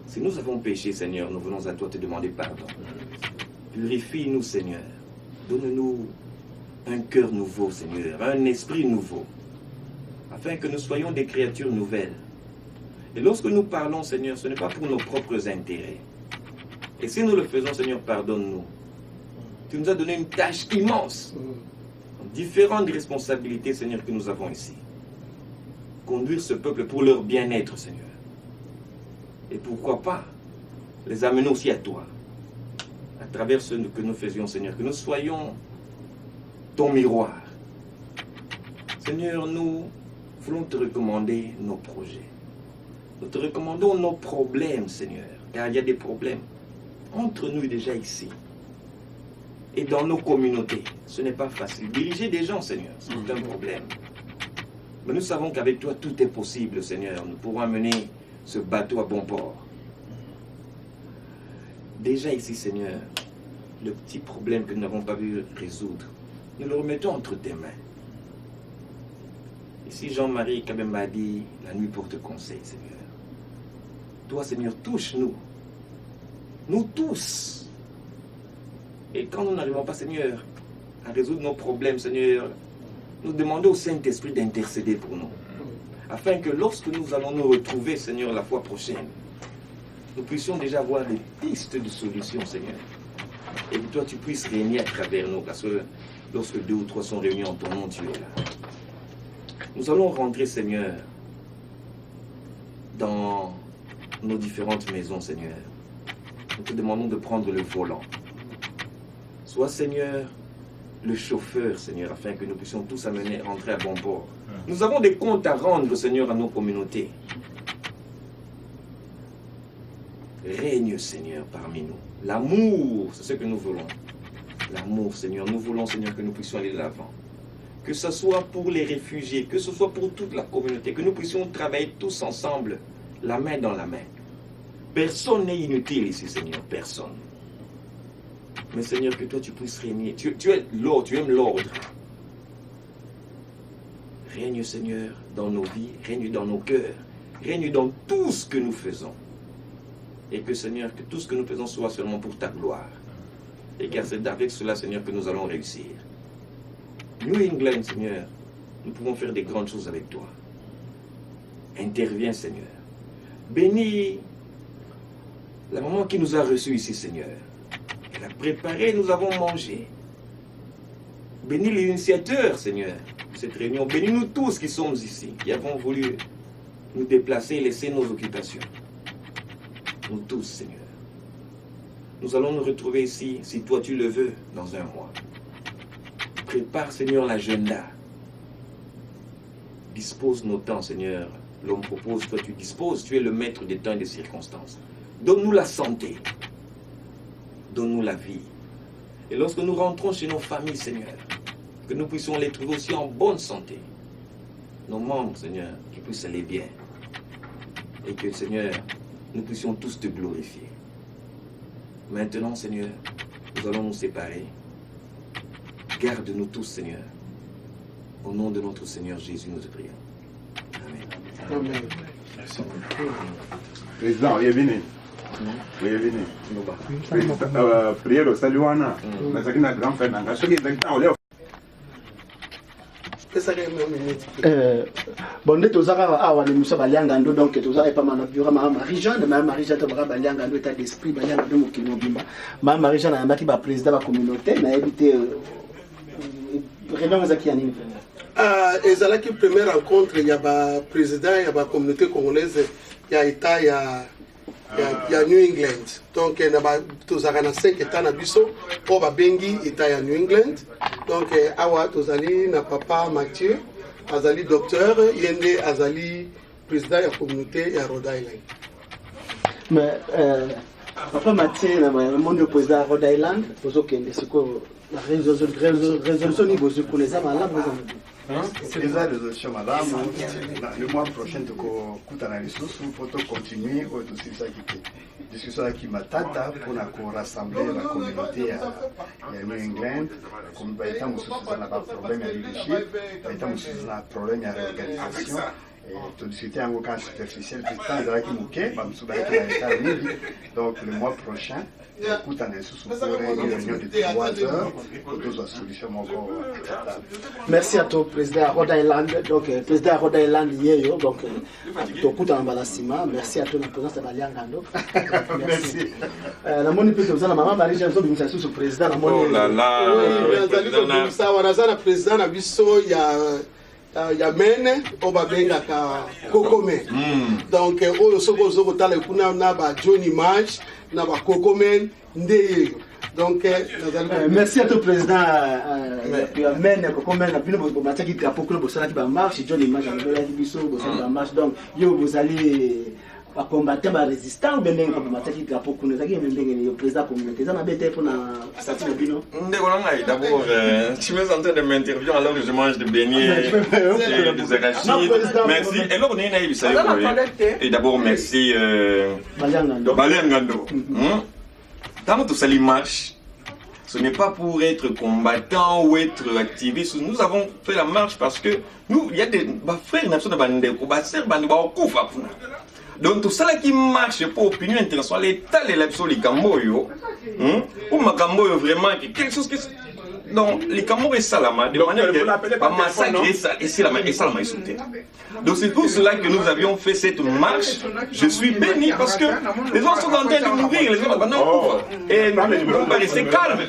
Si nous avons péché, Seigneur, nous venons à toi te demander pardon. Purifie-nous, Seigneur. Donne-nous un cœur nouveau, Seigneur, un esprit nouveau, afin que nous soyons des créatures nouvelles. Et lorsque nous parlons, Seigneur, ce n'est pas pour nos propres intérêts. Et si nous le faisons, Seigneur, pardonne-nous. Tu nous as donné une tâche immense, différentes responsabilités, Seigneur, que nous avons ici. Conduire ce peuple pour leur bien-être, Seigneur. Et pourquoi pas les amener aussi à toi, à travers ce que nous faisions, Seigneur, que nous soyons ton miroir. Seigneur, nous voulons te recommander nos projets. Nous te recommandons nos problèmes, Seigneur, car il y a des problèmes entre nous déjà ici. Et dans nos communautés, ce n'est pas facile. Diriger des gens, Seigneur, c'est un problème. Mais nous savons qu'avec toi, tout est possible, Seigneur. Nous pourrons amener ce bateau à bon port. Déjà ici, Seigneur, le petit problème que nous n'avons pas pu résoudre, nous le remettons entre tes mains. Ici, Jean-Marie Kabemba a dit, la nuit porte conseil, Seigneur. Toi, Seigneur, touche-nous. Nous tous. Et quand nous n'arrivons pas, Seigneur, à résoudre nos problèmes, Seigneur, nous demandons au Saint-Esprit d'intercéder pour nous. Afin que lorsque nous allons nous retrouver, Seigneur, la fois prochaine, nous puissions déjà avoir des pistes de solutions, Seigneur. Et que toi, tu puisses régner à travers nous. Parce que lorsque 2 ou 3 sont réunis en ton nom, tu es là. Nous allons rentrer, Seigneur, dans nos différentes maisons, Seigneur. Nous te demandons de prendre le volant. Sois, Seigneur, le chauffeur, Seigneur, afin que nous puissions tous rentrer à bon port. Nous avons des comptes à rendre, Seigneur, à nos communautés. Règne, Seigneur, parmi nous. L'amour, c'est ce que nous voulons. L'amour, Seigneur. Nous voulons, Seigneur, que nous puissions aller de l'avant. Que ce soit pour les réfugiés, que ce soit pour toute la communauté, que nous puissions travailler tous ensemble, la main dans la main. Personne n'est inutile ici, Seigneur, personne. Mais Seigneur, que toi tu puisses régner. Tu es l'ordre, tu aimes l'ordre. Règne, Seigneur, dans nos vies, règne dans nos cœurs, règne dans tout ce que nous faisons. Et que, Seigneur, que tout ce que nous faisons soit seulement pour ta gloire. Et car c'est avec cela, Seigneur, que nous allons réussir. New England, Seigneur, nous pouvons faire des grandes choses avec toi. Interviens, Seigneur. Bénis la maman qui nous a reçus ici, Seigneur. Elle a préparé, nous avons mangé. Bénis l'initiateur, Seigneur, de cette réunion. Bénis-nous tous qui sommes ici, qui avons voulu nous déplacer et laisser nos occupations. Nous tous, Seigneur. Nous allons nous retrouver ici, si toi tu le veux, dans un mois. Prépare, Seigneur, l'agenda. Dispose nos temps, Seigneur. L'homme propose, toi tu disposes. Tu es le maître des temps et des circonstances. Donne-nous la santé. Donne-nous la vie. Et lorsque nous rentrons chez nos familles, Seigneur, que nous puissions les trouver aussi en bonne santé. Nos membres, Seigneur, qui puissent aller bien. Et que, Seigneur, nous puissions tous te glorifier. Maintenant, Seigneur, nous allons nous séparer. Garde-nous tous, Seigneur. Au nom de notre Seigneur Jésus, nous te prions. Amen. Amen. Merci beaucoup. Président, bienvenue. Bienvenue. Prière au salut, Anna. Mais ça qui n'a grand frère, n'a pas de bon nde tozaka awa na miso balianga ndo donc tozaka epa mana bureau ma Marie-Jeanne to baka balianga ndo état d'esprit balianga ndo mokili mobimba ma Marie-Jeanne ayambaki ba président ba communauté na ebité réunion ezaki ya nini ezalaki première rencontre ya ba président ya ba communauté congolaise ya état ya New England. Donc tozalaka na 5 états na biso po babengi état ya New England. Donc awa tozali na papa Mathieu azali docteur yende azali président ya communauté ya Rhode Island. Mais Papa Mathieu, le président Rhode Island, la résolution niveau de connaissance malade. Eza résolution malamu le mois prochain tukokutana lisusu po tokontinue oyo tosilisaki te discussion yaki matata mpona korassembler la communauté ya New England baeta mosusu eza na baproblème ya leadership baeta mosusu eza na problème ya réorganisation todiscute yango quand superficiel temps ezalaki moke bamosusu bayaki na état mingi donc le mois prochain tokutana lisusu pour une réunion de 3 heures pour tozwa solution moko acceptable. Merci à toi président Rhode Island, donc président Rhode Island yeyo donc tokutana balasima. Merci à toi la présence de Baliangando. Merci. La moni peut vous na maman Marie Jeanne Zobimisa sous président la moni. Oh là là. Ça wana président na biso ya mene o babengaka kokome. Donc oyo soko ozokotala kuna na ba Johnny March na ba kokome ndeyo. Donc merci à toi président mene kokome na bino bo mataki drapeau club bo sala ki ba marche Johnny March na biso bo sala marche donc yo vous allez ba combattre ba résistant ou bien ndenge ko mataki drapeau kuna zaki ndenge ni président communauté za na bete pour na sati na bino ndeko na ngai d'abord tu me en train de m'interviewer alors que je mange des beignets et des arachides. Merci et là on est naïf ça et d'abord merci Baliangando. Tant que ça marche, ce n'est pas pour être combattant ou être activiste. Nous avons fait la marche parce que nous, il y a des frères qui sont donc tout ça qui marche pour l'opinion internationale, l'État de l'Absolu Camboyo, ou Macamboyo vraiment, quelque chose qui... Donc, les Camboyo et Salama, de manière que pas massacrer ça, et Salama est sauté. Donc c'est pour cela que nous avions fait cette marche. Je suis béni parce que les gens sont en train de mourir, les gens abandonnent. Et nous on va rester calmes.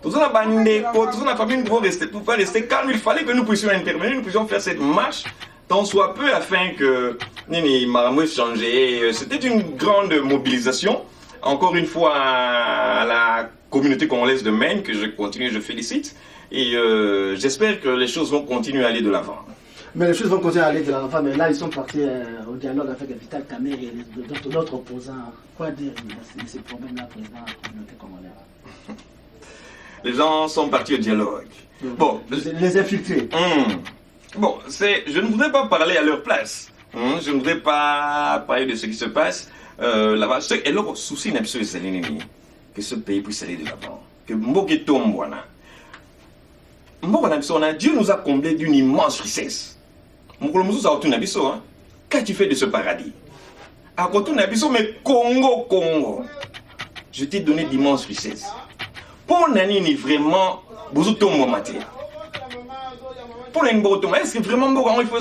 Tous la famille ne pouvaient rester calmes. Il fallait que nous puissions intervenir, nous puissions faire cette marche tant soit peu afin que Nini Maramou changer. C'était une grande mobilisation. Encore une fois à la communauté congolaise de Maine que je continue, je félicite. Et j'espère que les choses vont continuer à aller de l'avant. Mais les choses vont continuer à aller de l'avant, mais là ils sont partis au dialogue avec Vital Kamerhe et d'autres opposants. Quoi dire de ces problèmes-là, président de la communauté congolaise? Les gens sont partis au dialogue. Bon, les infiltrés. Bon, je ne voudrais pas parler à leur place. Je ne voudrais pas parler de ce qui se passe là-bas. Et le souci n'est pas que ce pays puisse aller de l'avant. Que Mboke Tombouana. Dieu nous a comblés d'une immense richesse. Qu'as-tu fait de ce paradis? À côté de mais Congo. Je t'ai donné d'immenses richesses. Pour Nani, vraiment, vous êtes tombé matin. Pour Nani, est-ce que vraiment il faut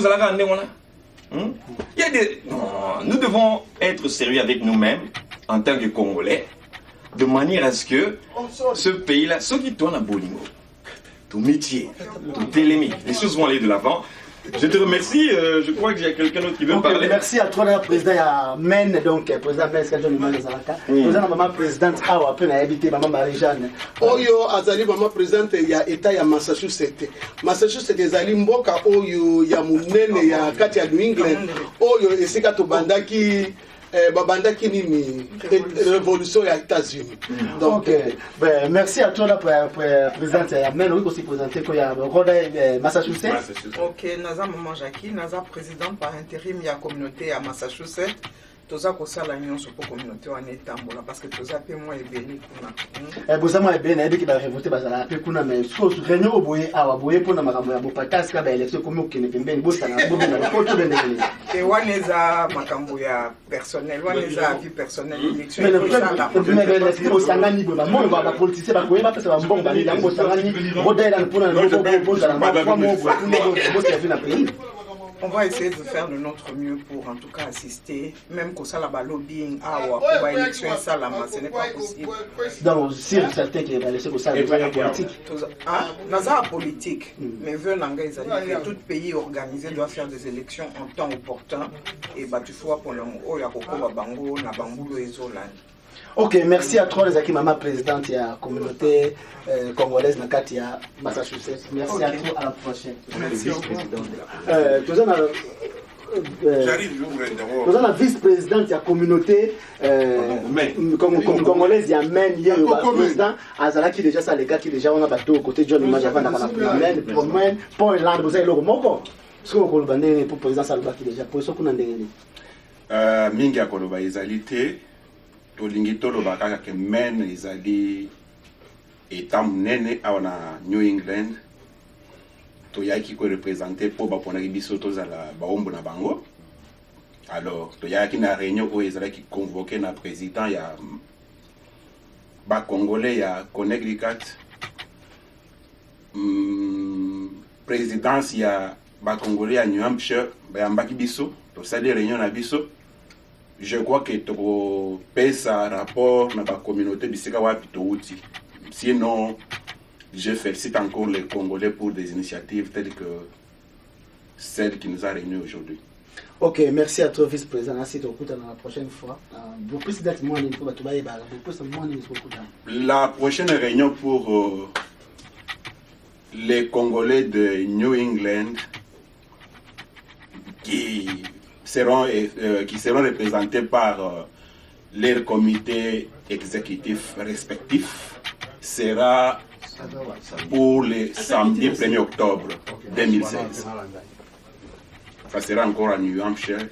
il y a des... Nous devons être sérieux avec nous-mêmes en tant que Congolais, de manière à ce que ce pays-là, ceux qui tournent à Bolingo, ton métier, ton télémie, les choses vont aller de l'avant. Je te remercie, je crois qu'il y a quelqu'un d'autre qui veut parler. Merci à toi, président Men, donc président Men, c'est John Imane Zalaka. Président maman présidente Awa, après la habité maman Marie-Jeanne. Oyo azali maman présidente ya état ya Massachusetts. Massachusetts ezali mboka oyo ya munene ya kati ya New England. Oyo esika to bandaki babandaki nini révolution ya États-Unis. Donc merci à toi la présidente Men, oui aussi présenté ko ya Massachusetts. OK, naza maman Jackie, naza présidente par intérim ya communauté à Massachusetts. Toza kosala nyonso pour communauté wana etambola parce que toza pe moi ebeni kuna. Bozama ebeni na ebiki ba revoter bazala pe kuna mais so réunion oboye awa boye pona makambo ya bopatas ka ba élection comme okene pembeni bosana bobena ba koto bende. Et waneza makambo ya personnel, waneza vie personnelle élection. Mais le bosangani bo ba mo ba politicien ba koyeba pesa ba mbongo ba linga bosangani rodela pona na bozala ba kwa mo bosa vie na pays. On va essayer de faire de notre mieux pour en tout cas assister, même qu'au salaba lobbying, pour l'élection et salama, ce n'est pas possible. Donc, si certains qui va laisser au salaba politique. Naza politique, mais veut l'anglais, que tout pays organisé doit faire des élections en temps opportun et tu vois pour le moment, Yakoko Bango, Nabambulo et Zolan. Ok, merci à toi les Aki Mama présidente de la communauté congolaise dans Katia, Massachusetts. Merci à toi, à la prochaine. Merci. J'arrive, je vous d'abord. Nous avons la vice-présidente de la communauté congolaise, il y a Men, il y a le président, Azala qui déjà, ça les gars qui déjà, on a battu au côté de John Image avant d'avoir Men, pour Men, pour un land, vous avez le mot. Ce que vous avez pour le président Saluba qui déjà, pour ce qu'on a dit. Mingi ya koloba ezali te, tolingi toloba kaka ke Men ezali eta munene awa na New England. Toyaki ko représenter pour baponaki biso tozala baombo na bango. Alors toyaki na réunion oyo ezalaki convoqué na président ya ba congolais ya Connecticut, présidence ya ba congolais ya New Hampshire bayambaki biso tosali réunion na biso. Je crois que toko pesa rapport na ba communauté bisika wapi touti. Sinon je félicite encore les Congolais pour des initiatives telles que celle qui nous a réunis aujourd'hui. Ok, merci à toi, vice-président. Merci de la prochaine fois. La prochaine réunion pour les Congolais de New England qui seront représentés par leurs comités exécutifs respectifs sera pour le samedi 1er octobre 2016. Ça sera encore à New Hampshire,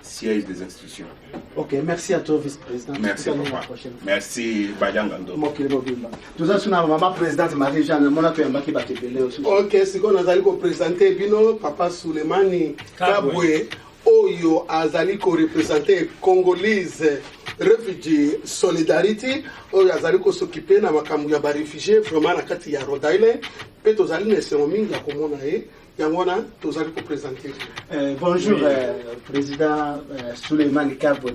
siège des institutions. Ok, merci à toi, vice-président. Merci, merci, Badiangando. Nous avons une maman présidente Marie-Jeanne, mon appel qui va te appeler aussi. Ok, c'est qu'on a allé présenter Bino, Papa Souleymani Kabwe, Oyo Azali ko représenter Congolese Refugee Solidarity, Oyo Azali ko s'occuper na makambo ya ba réfugiés vraiment na kati ya Rhode Island, pe tozali na semo mingi ya komona ye. Yangona, tozali ko présenter. Bonjour, président Souleymani Kabwe,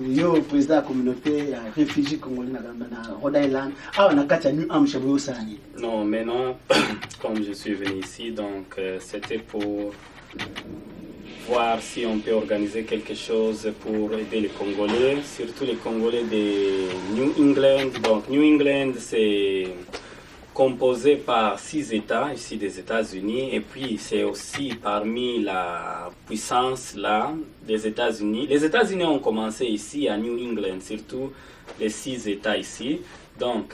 yo président de la communauté réfugiés congolais na Rhode Island, ah na kati ya New Hampshire osani. Non, maintenant comme je suis venu ici, donc c'était pour voir si on peut organiser quelque chose pour aider les Congolais, surtout les Congolais de New England. Donc New England, c'est composé par 6 États ici des États-Unis, et puis c'est aussi parmi la puissance là des États-Unis. Les États-Unis ont commencé ici à New England, surtout les 6 États ici. Donc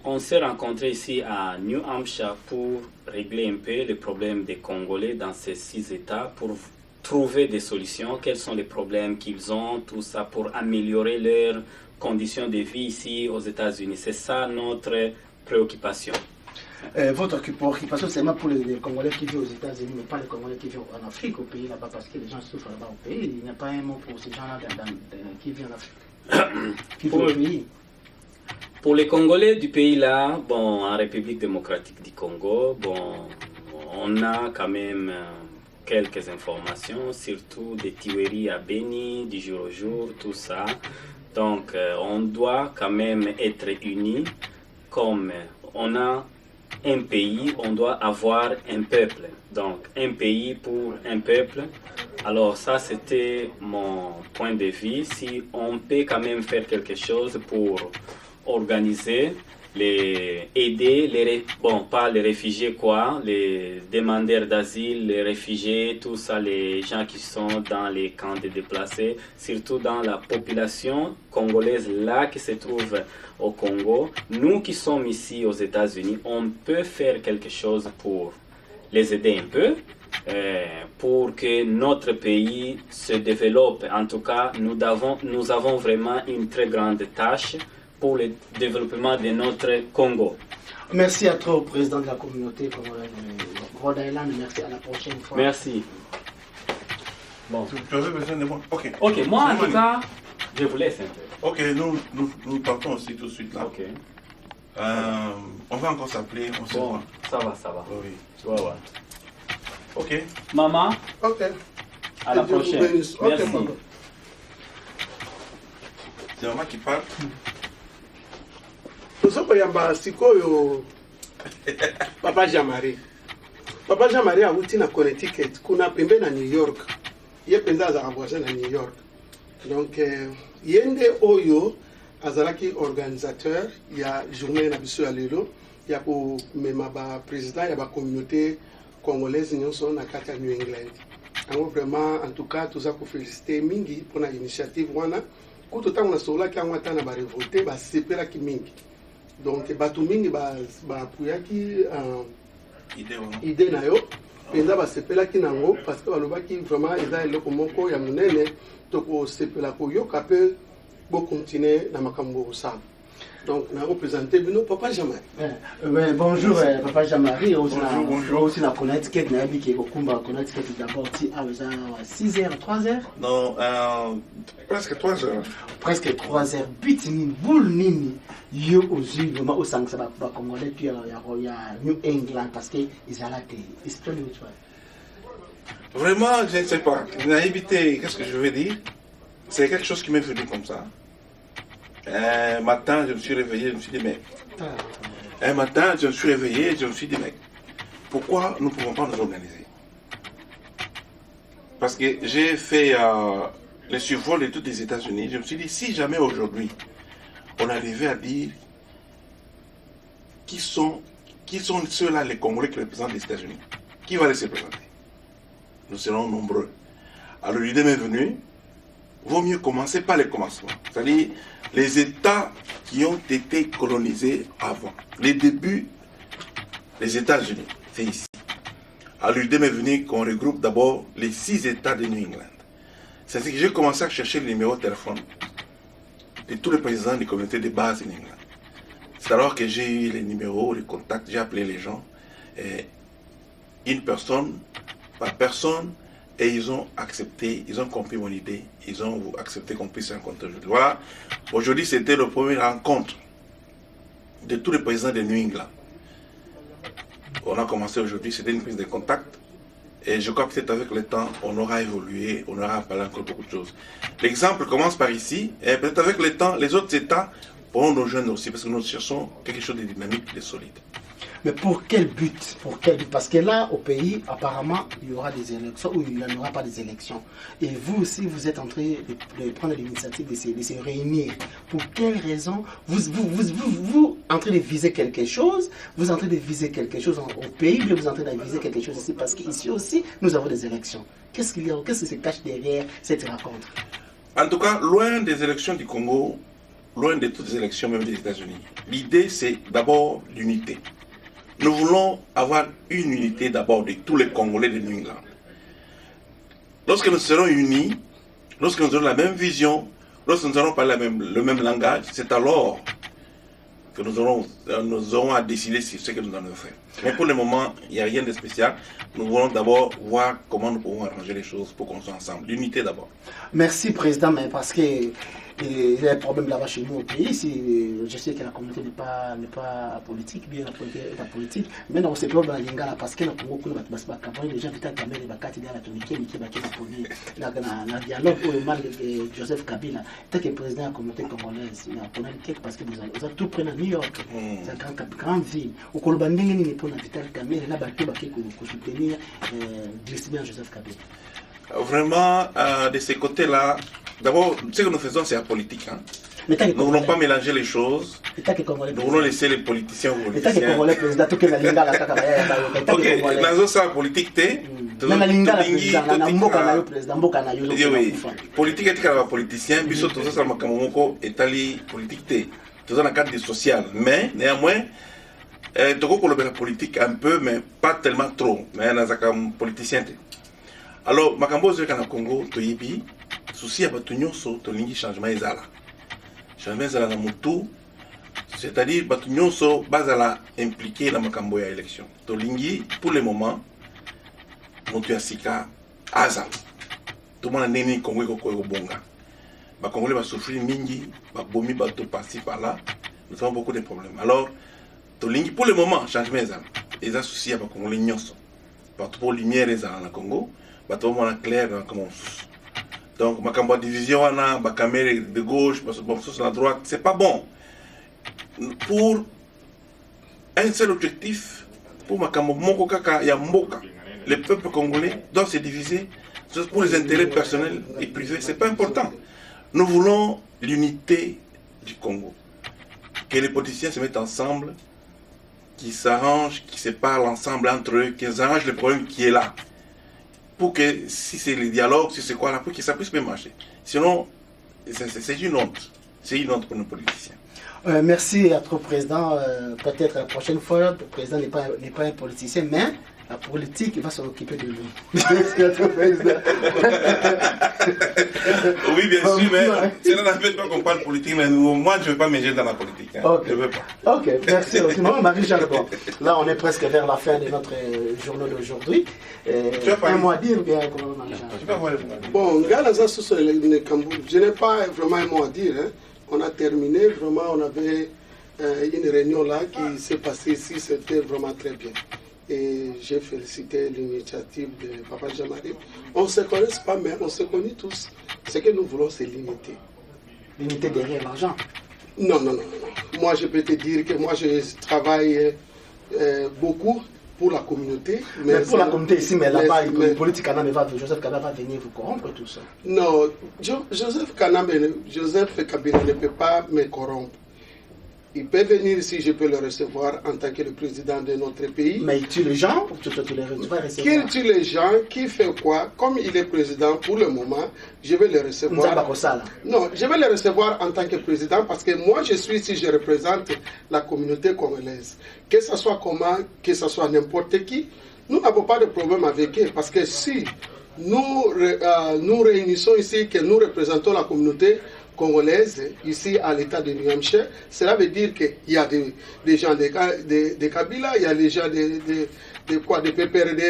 on s'est rencontrés ici à New Hampshire pour régler un peu les problèmes des Congolais dans ces 6 États, pour trouver des solutions, quels sont les problèmes qu'ils ont, tout ça pour améliorer leurs conditions de vie ici aux États-Unis. C'est ça notre préoccupation. Votre préoccupation, c'est seulement pour les Congolais qui vivent aux États-Unis, mais pas les Congolais qui vivent en Afrique, au pays là-bas, parce que les gens souffrent là-bas au pays. Il n'y a pas un mot pour ces gens-là qui vivent en Afrique, qui vivent au pays. Pour les Congolais du pays là, bon, en République démocratique du Congo, bon, on a quand même quelques informations, surtout des tueries à Beni, du jour au jour, tout ça. Donc, on doit quand même être unis. Comme on a un pays, on doit avoir un peuple. Donc, un pays pour un peuple. Alors, ça, c'était mon point de vue. Si on peut quand même faire quelque chose pour organiser, aider pas les réfugiés quoi, les demandeurs d'asile, les réfugiés, tout ça, les gens qui sont dans les camps de déplacés, surtout dans la population congolaise là qui se trouve au Congo. Nous qui sommes ici aux États-Unis, on peut faire quelque chose pour les aider un peu, pour que notre pays se développe. En tout cas, nous avons vraiment une très grande tâche pour le développement de notre Congo. Merci à toi, président de la communauté congolaise de Rhode Island. Merci, à la prochaine fois. Merci. Bon. Tu avais besoin de moi? Ok. Ok, moi en tout cas, je vous laisse un peu. Ok, nous partons aussi tout de suite là. Ok. On va encore s'appeler, on se voit. Ça va. Oui. Ouais. Ok. Maman. Ok. À la prochaine. Merci. C'est maman qui parle. tozokoyamba sikoyo Papa Jean-Marie awuti na Connecticut kuna pembe na New York, ye penza azala voisin na New York. Donc yende oyo azalaki organisateur ya journée na biso ya lelo ya ko mema ba président ya ba communauté congolaise nyonso na kati ya New England. yango vraiment en tout cas toza kofélicité mingi mpona initiative wana kutu ntango nasololaki yango ata na barevolte basepelaki mingi donc bato mingi bapuyaki ide na yo mpenza basepelaki nango parce que balobaki vraiment eza eloko moko ya monene tokosepela koyoka mpe bokontinue na makambo osala. Donc, on a représenté Papa Jean-Marie. Bonjour, Papa Jean-Marie. Bonjour. Aussi, la Connecticut, qui est au Kumba, Connecticut, d'abord, 6h, 3h. Non, presque 3 heures. Presque 3 heures. But, ni boule, ni yo aussi, vraiment, au sang, ça va congolais, puis il y a New England, parce qu'ils ont la télé. Explique-nous, tu vois. Vraiment, je ne sais pas. Naïveté, qu'est-ce que je veux dire? C'est quelque chose qui m'est venu comme ça. Un matin, je me suis réveillé, je me suis dit, mais... Un matin, je me suis réveillé, je me suis dit, mais... Pourquoi nous ne pouvons pas nous organiser? Parce que j'ai fait le survol de tous les États-Unis. Je me suis dit, si jamais aujourd'hui, on arrivait à dire qui sont ceux-là, les Congolais qui représentent les États-Unis, qui va les présenter? Nous serons nombreux. Alors l'idée m'est venue, vaut mieux commencer par les commencements. C'est-à-dire les États qui ont été colonisés avant. Les débuts des États-Unis, c'est ici. Alors l'idée m'est venue qu'on regroupe d'abord les 6 États de New England. C'est ainsi que j'ai commencé à chercher le numéro de téléphone de tous les présidents des communautés de base de New England. C'est alors que j'ai eu les numéros, les contacts, j'ai appelé les gens, et une personne par personne, et ils ont accepté, ils ont compris mon idée, ils ont accepté qu'on puisse se rencontrer aujourd'hui. Voilà, aujourd'hui c'était la première rencontre de tous les présidents de New England. On a commencé aujourd'hui, c'était une prise de contact, et je crois que c'est avec le temps, on aura évolué, on aura parlé encore beaucoup de choses. L'exemple commence par ici, et peut-être avec le temps, les autres États pourront nous rejoindre aussi, parce que nous cherchons quelque chose de dynamique, de solide. Mais pour quel but? Parce que là, au pays, apparemment, il y aura des élections ou il n'y aura pas des élections. Et vous aussi, vous êtes en train de prendre l'initiative de se réunir. Pour quelle raison? Vous en train de viser quelque chose? Vous en train de viser quelque chose au pays, mais vous en train de viser quelque chose ici? Parce qu'ici aussi, nous avons des élections. Qu'est-ce qu'il y a? Qu'est-ce qui se cache derrière cette rencontre? En tout cas, loin des élections du Congo, loin de toutes les élections même des États-Unis, l'idée c'est d'abord l'unité. Nous voulons avoir une unité d'abord de tous les Congolais de New England. Lorsque nous serons unis, lorsque nous aurons la même vision, lorsque nous aurons parlé le même langage, c'est alors que nous aurons à décider sur ce que nous allons faire. Mais pour le moment, il n'y a rien de spécial. Nous voulons d'abord voir comment nous pouvons arranger les choses pour qu'on soit ensemble. L'unité d'abord. Merci, Président, mais parce que il y a un problème là-bas chez nous au pays. Je sais que la communauté n'est pas politique, bien la communauté est pas politique. Mais non, c'est pas dans la Lingala parce que nous avons beaucoup de les gens qui ont été les bakati dans la Tunisie, qui ont été dialogue au Joseph Kabila. Tant que président de la communauté congolaise, il y a un problème parce que vous avez tout pris à New York, c'est une grande ville. Au Kolobanding, il n'y a pas Vital Kabila, il y a bateau qui soutenir directement Joseph Kabila. Vraiment, de ces côtés-là, d'abord, ce que nous faisons, c'est la politique. Hein. Nous ne voulons pas mélanger les choses. Nous voulons laisser les politiciens aux politiciens. La politique, politique est un politicien, biso tout ça makamoko etali politique tout ça dans le cadre social, mais néanmoins toko ko la politique un peu mais pas tellement trop, mais dans un politicien. Alors makambo zo kana Congo to yibi souci abatu nyonso to lingi changement ezala. Changement ezala na mutu, c'est-à-dire batu nyonso bazala impliqué dans makambo ya élection. To lingi pour le moment mutu ya sika azala. Tout le monde a neni Congo ko bonga. Ba Congolais va souffrir mingi, ba bomi ba to passer par là. Nous avons beaucoup de problèmes. Alors to lingi pour le moment changement ezala. Les associés ba Congolais nyonso. Partout pour lumière ezala na Congo. Bateau mon clair comme donc ma campagne division na ba caméra de gauche parce que bon sur la droite c'est pas bon pour un seul objectif pour ma campagne moko kaka ya mboka le peuple congolais doit se diviser pour les intérêts personnels et privés, c'est pas important. Nous voulons l'unité du Congo, que les politiciens se mettent ensemble, qu'ils s'arrangent, qu'ils se parlent ensemble entre eux, qu'ils arrangent le problème qui est là. pour que, si c'est le dialogue, si c'est quoi là, pour que ça puisse bien marcher. Sinon, c'est une honte. C'est une honte pour nos politiciens. Merci à notre président. Peut-être la prochaine fois, le président n'est pas un politicien, mais la politique va s'occuper de lui. Merci à notre président. Oui, bien sûr, mais cela n'empêche pas qu'on parle politique, mais moi, je ne veux pas m'éger dans la politique. Hein. Okay. Je ne veux pas. Ok, merci aussi. Marie-Jeanne, bon, là, on est presque vers la fin de notre journée d'aujourd'hui. Un mot à dire ou bien Bon, je n'ai pas vraiment un mot à dire. Hein. On a terminé, vraiment, on avait une réunion là qui s'est passée ici, c'était vraiment très bien. Et j'ai félicité l'initiative de Papa Jean-Marie. On ne se connaît pas, mais on se connaît tous. Ce que nous voulons, c'est l'unité. L'unité derrière l'argent? Non. Moi, je peux te dire que moi, je travaille beaucoup pour la communauté. Mais pour la communauté ici, mais là-bas, Joseph Kabila va venir vous corrompre tout ça. Non, Joseph Kabila ne peut pas me corrompre. Il peut venir ici, je peux le recevoir en tant que le président de notre pays. Mais il tue les gens ou tu vas recevoir? Qui tue les gens? Qui fait quoi? Comme il est président pour le moment, je vais le recevoir. Non, je vais le recevoir en tant que président parce que moi je suis ici, je représente la communauté congolaise. Que ce soit comment, que ce soit n'importe qui, nous n'avons pas de problème avec eux parce que si nous réunissons ici, que nous représentons la communauté congolaise ici à l'état de New Hampshire, cela veut dire qu'il y a des gens de Kabila, il y a les gens de PPRD,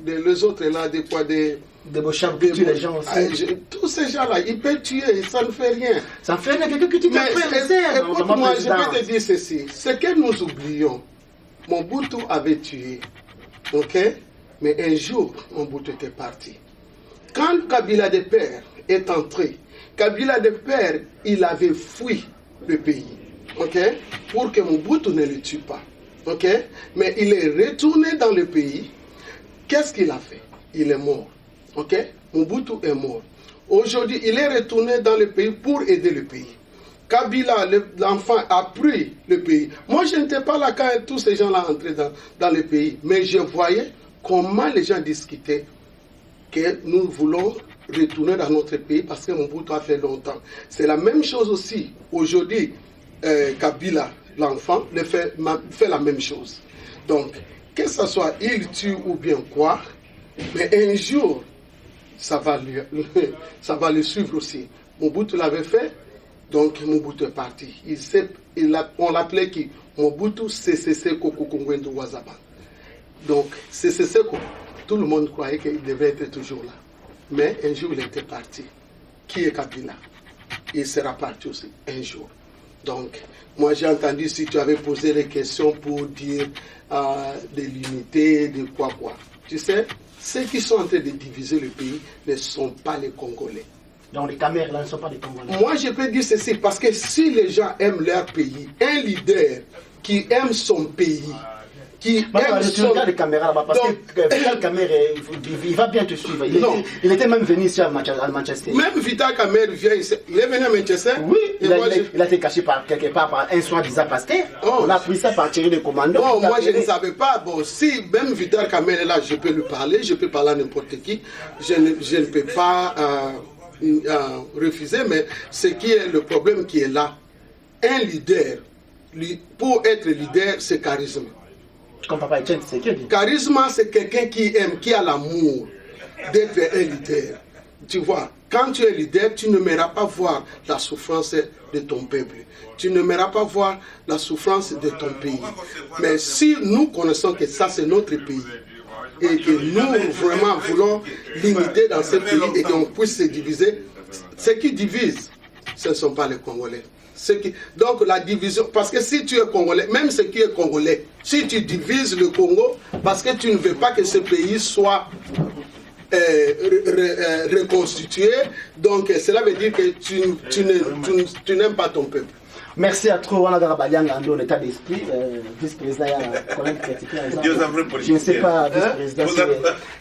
les autres là, de Bochard qui tue les gens aussi. Tous ces gens-là, ils peuvent tuer, ça ne fait rien. Ça ne fait rien, quelqu'un qui tue ton frère. Écoute-moi, je vais te dire ceci. Ce que nous oublions, Mobutu avait tué, ok? Mais un jour, Mobutu était parti. Quand Kabila de père est entré, Kabila de père, il avait fui le pays, ok, pour que Mobutu ne le tue pas, ok. Mais il est retourné dans le pays. Qu'est-ce qu'il a fait? Il est mort, ok. Mobutu est mort. Aujourd'hui, il est retourné dans le pays pour aider le pays. Kabila, l'enfant, a pris le pays. Moi, je n'étais pas là quand tous ces gens-là entraient dans le pays, mais je voyais comment les gens discutaient que nous voulons retourner dans notre pays parce que Mobutu a fait longtemps. C'est la même chose aussi. Aujourd'hui, Kabila, l'enfant, fait la même chose. Donc, que ce soit il tue ou bien quoi, mais un jour, ça va le suivre aussi. Mobutu l'avait fait, donc Mobutu est parti. On l'appelait qui? Mobutu CCC Koko Kongwendu Wazaba. Donc, CCC Koko, tout le monde croyait qu'il devait être toujours là. Mais un jour, il était parti. Qui est Kabila? Il sera parti aussi, un jour. Donc, moi, j'ai entendu si tu avais posé les questions pour dire de l'unité, de quoi. Tu sais, ceux qui sont en train de diviser le pays ne sont pas les Congolais. Donc, les Camerounais là ne sont pas des Congolais. Moi, je peux dire ceci, parce que si les gens aiment leur pays, un leader qui aime son pays, qui aime son... les caméras là-bas, parce que Vital Kamerhe, il va bien te suivre. Il était même venu ici à Manchester. Même Vital Kamerhe vient ici. Il est venu à Manchester. Oui, il a été caché quelque part par un soi-disant pasteur. On a pris ça par Thierry de Commando. Non, moi je ne savais pas. Bon, si même Vital Kamerhe est là, je peux lui parler, je peux parler à n'importe qui. Je ne peux pas refuser, mais ce qui est le problème qui est là, un leader, pour être leader, c'est charisme. Comme Papa Etienne, c'est qui? Charisme, c'est quelqu'un qui aime, qui a l'amour d'être un leader. Tu vois, quand tu es leader, tu n'aimeras pas voir la souffrance de ton peuple. Tu n'aimeras pas voir la souffrance de ton pays. Mais si nous connaissons que ça, c'est notre pays, et que nous vraiment voulons l'unité dans ce pays et qu'on puisse se diviser, ce qui divise, ce ne sont pas les Congolais. Donc la division, parce que si tu es Congolais, même ce qui est Congolais, si tu divises le Congo, parce que tu ne veux pas que ce pays soit reconstitué, donc cela veut dire que tu n'aimes pas ton peuple. Merci à toi, Wana Garabalianga, en état d'esprit, vice-président, il y a quand même critiqué. Je ne sais pas, vice-président, si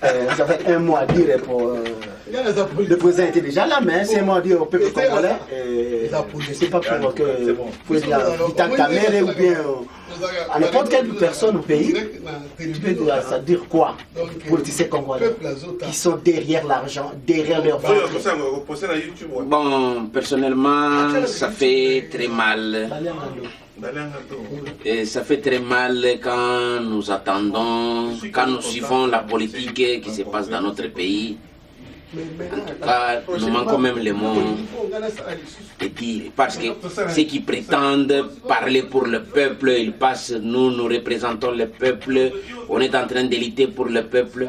vous avez un mot à dire pour... le président était déjà là, mais c'est un mot à dire au peuple congolais. Je ne sais pas pour que... Vital Kamerhe ou bien... à n'importe quelle personne au pays, tu peux ça dire quoi? Politiciens congolais qui sont derrière l'argent, derrière leur ventre. Bon, personnellement, ça fait très mal. Et ça fait très mal quand nous attendons, quand nous suivons la politique qui se passe dans notre pays. En tout cas, nous manquons même les mots de dire. Parce que ceux qui prétendent parler pour le peuple, ils passent, nous représentons le peuple, on est en train de lutter pour le peuple.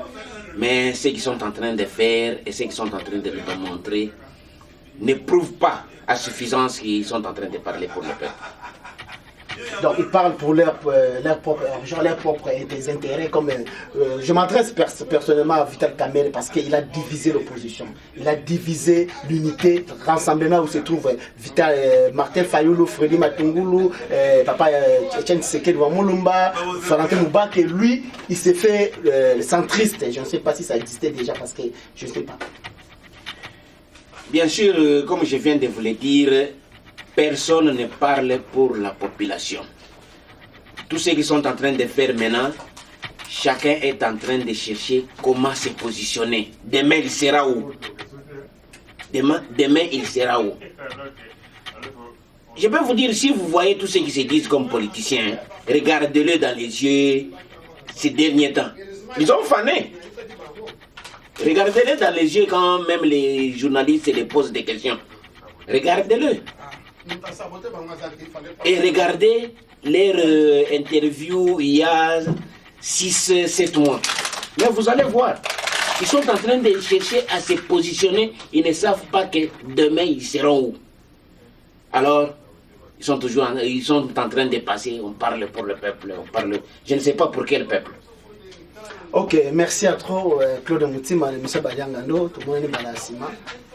Mais ceux qui sont en train de faire et ceux qui sont en train de nous montrer ne prouvent pas à suffisance qu'ils sont en train de parler pour le peuple. Donc ils parlent pour leur propre argent, leur propre intérêts. Comme je m'adresse personnellement à Vital Kamerhe parce qu'il a divisé l'opposition. Il a divisé l'unité, rassemblement où se trouvent Martin Fayulu, Freddy Matungulu, Papa Etienne Tshisekedi Wamulumba, Valentin Moubak, et lui, il s'est fait centriste. Je ne sais pas si ça existait déjà parce que je ne sais pas. Bien sûr, comme je viens de vous le dire, personne ne parle pour la population. Tous ceux qui sont en train de faire maintenant, chacun est en train de chercher comment se positionner. Demain, il sera où? Demain, il sera où? Je peux vous dire, si vous voyez tous ceux qui se disent comme politiciens, regardez-le dans les yeux ces derniers temps. Ils ont fané. Regardez-le dans les yeux quand même les journalistes les posent des questions. Regardez-le. Et regardez leur interview il y a 6-7 mois. Mais vous allez voir, ils sont en train de chercher à se positionner. Ils ne savent pas que demain ils seront où. Alors, ils sont en train de passer. On parle pour le peuple. Je ne sais pas pour quel peuple. Ok, merci à trop Claude Moutima, M. Badiangano, tout le monde est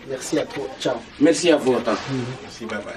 Merci à toi. Ciao. Merci à vous. Merci, bye bye.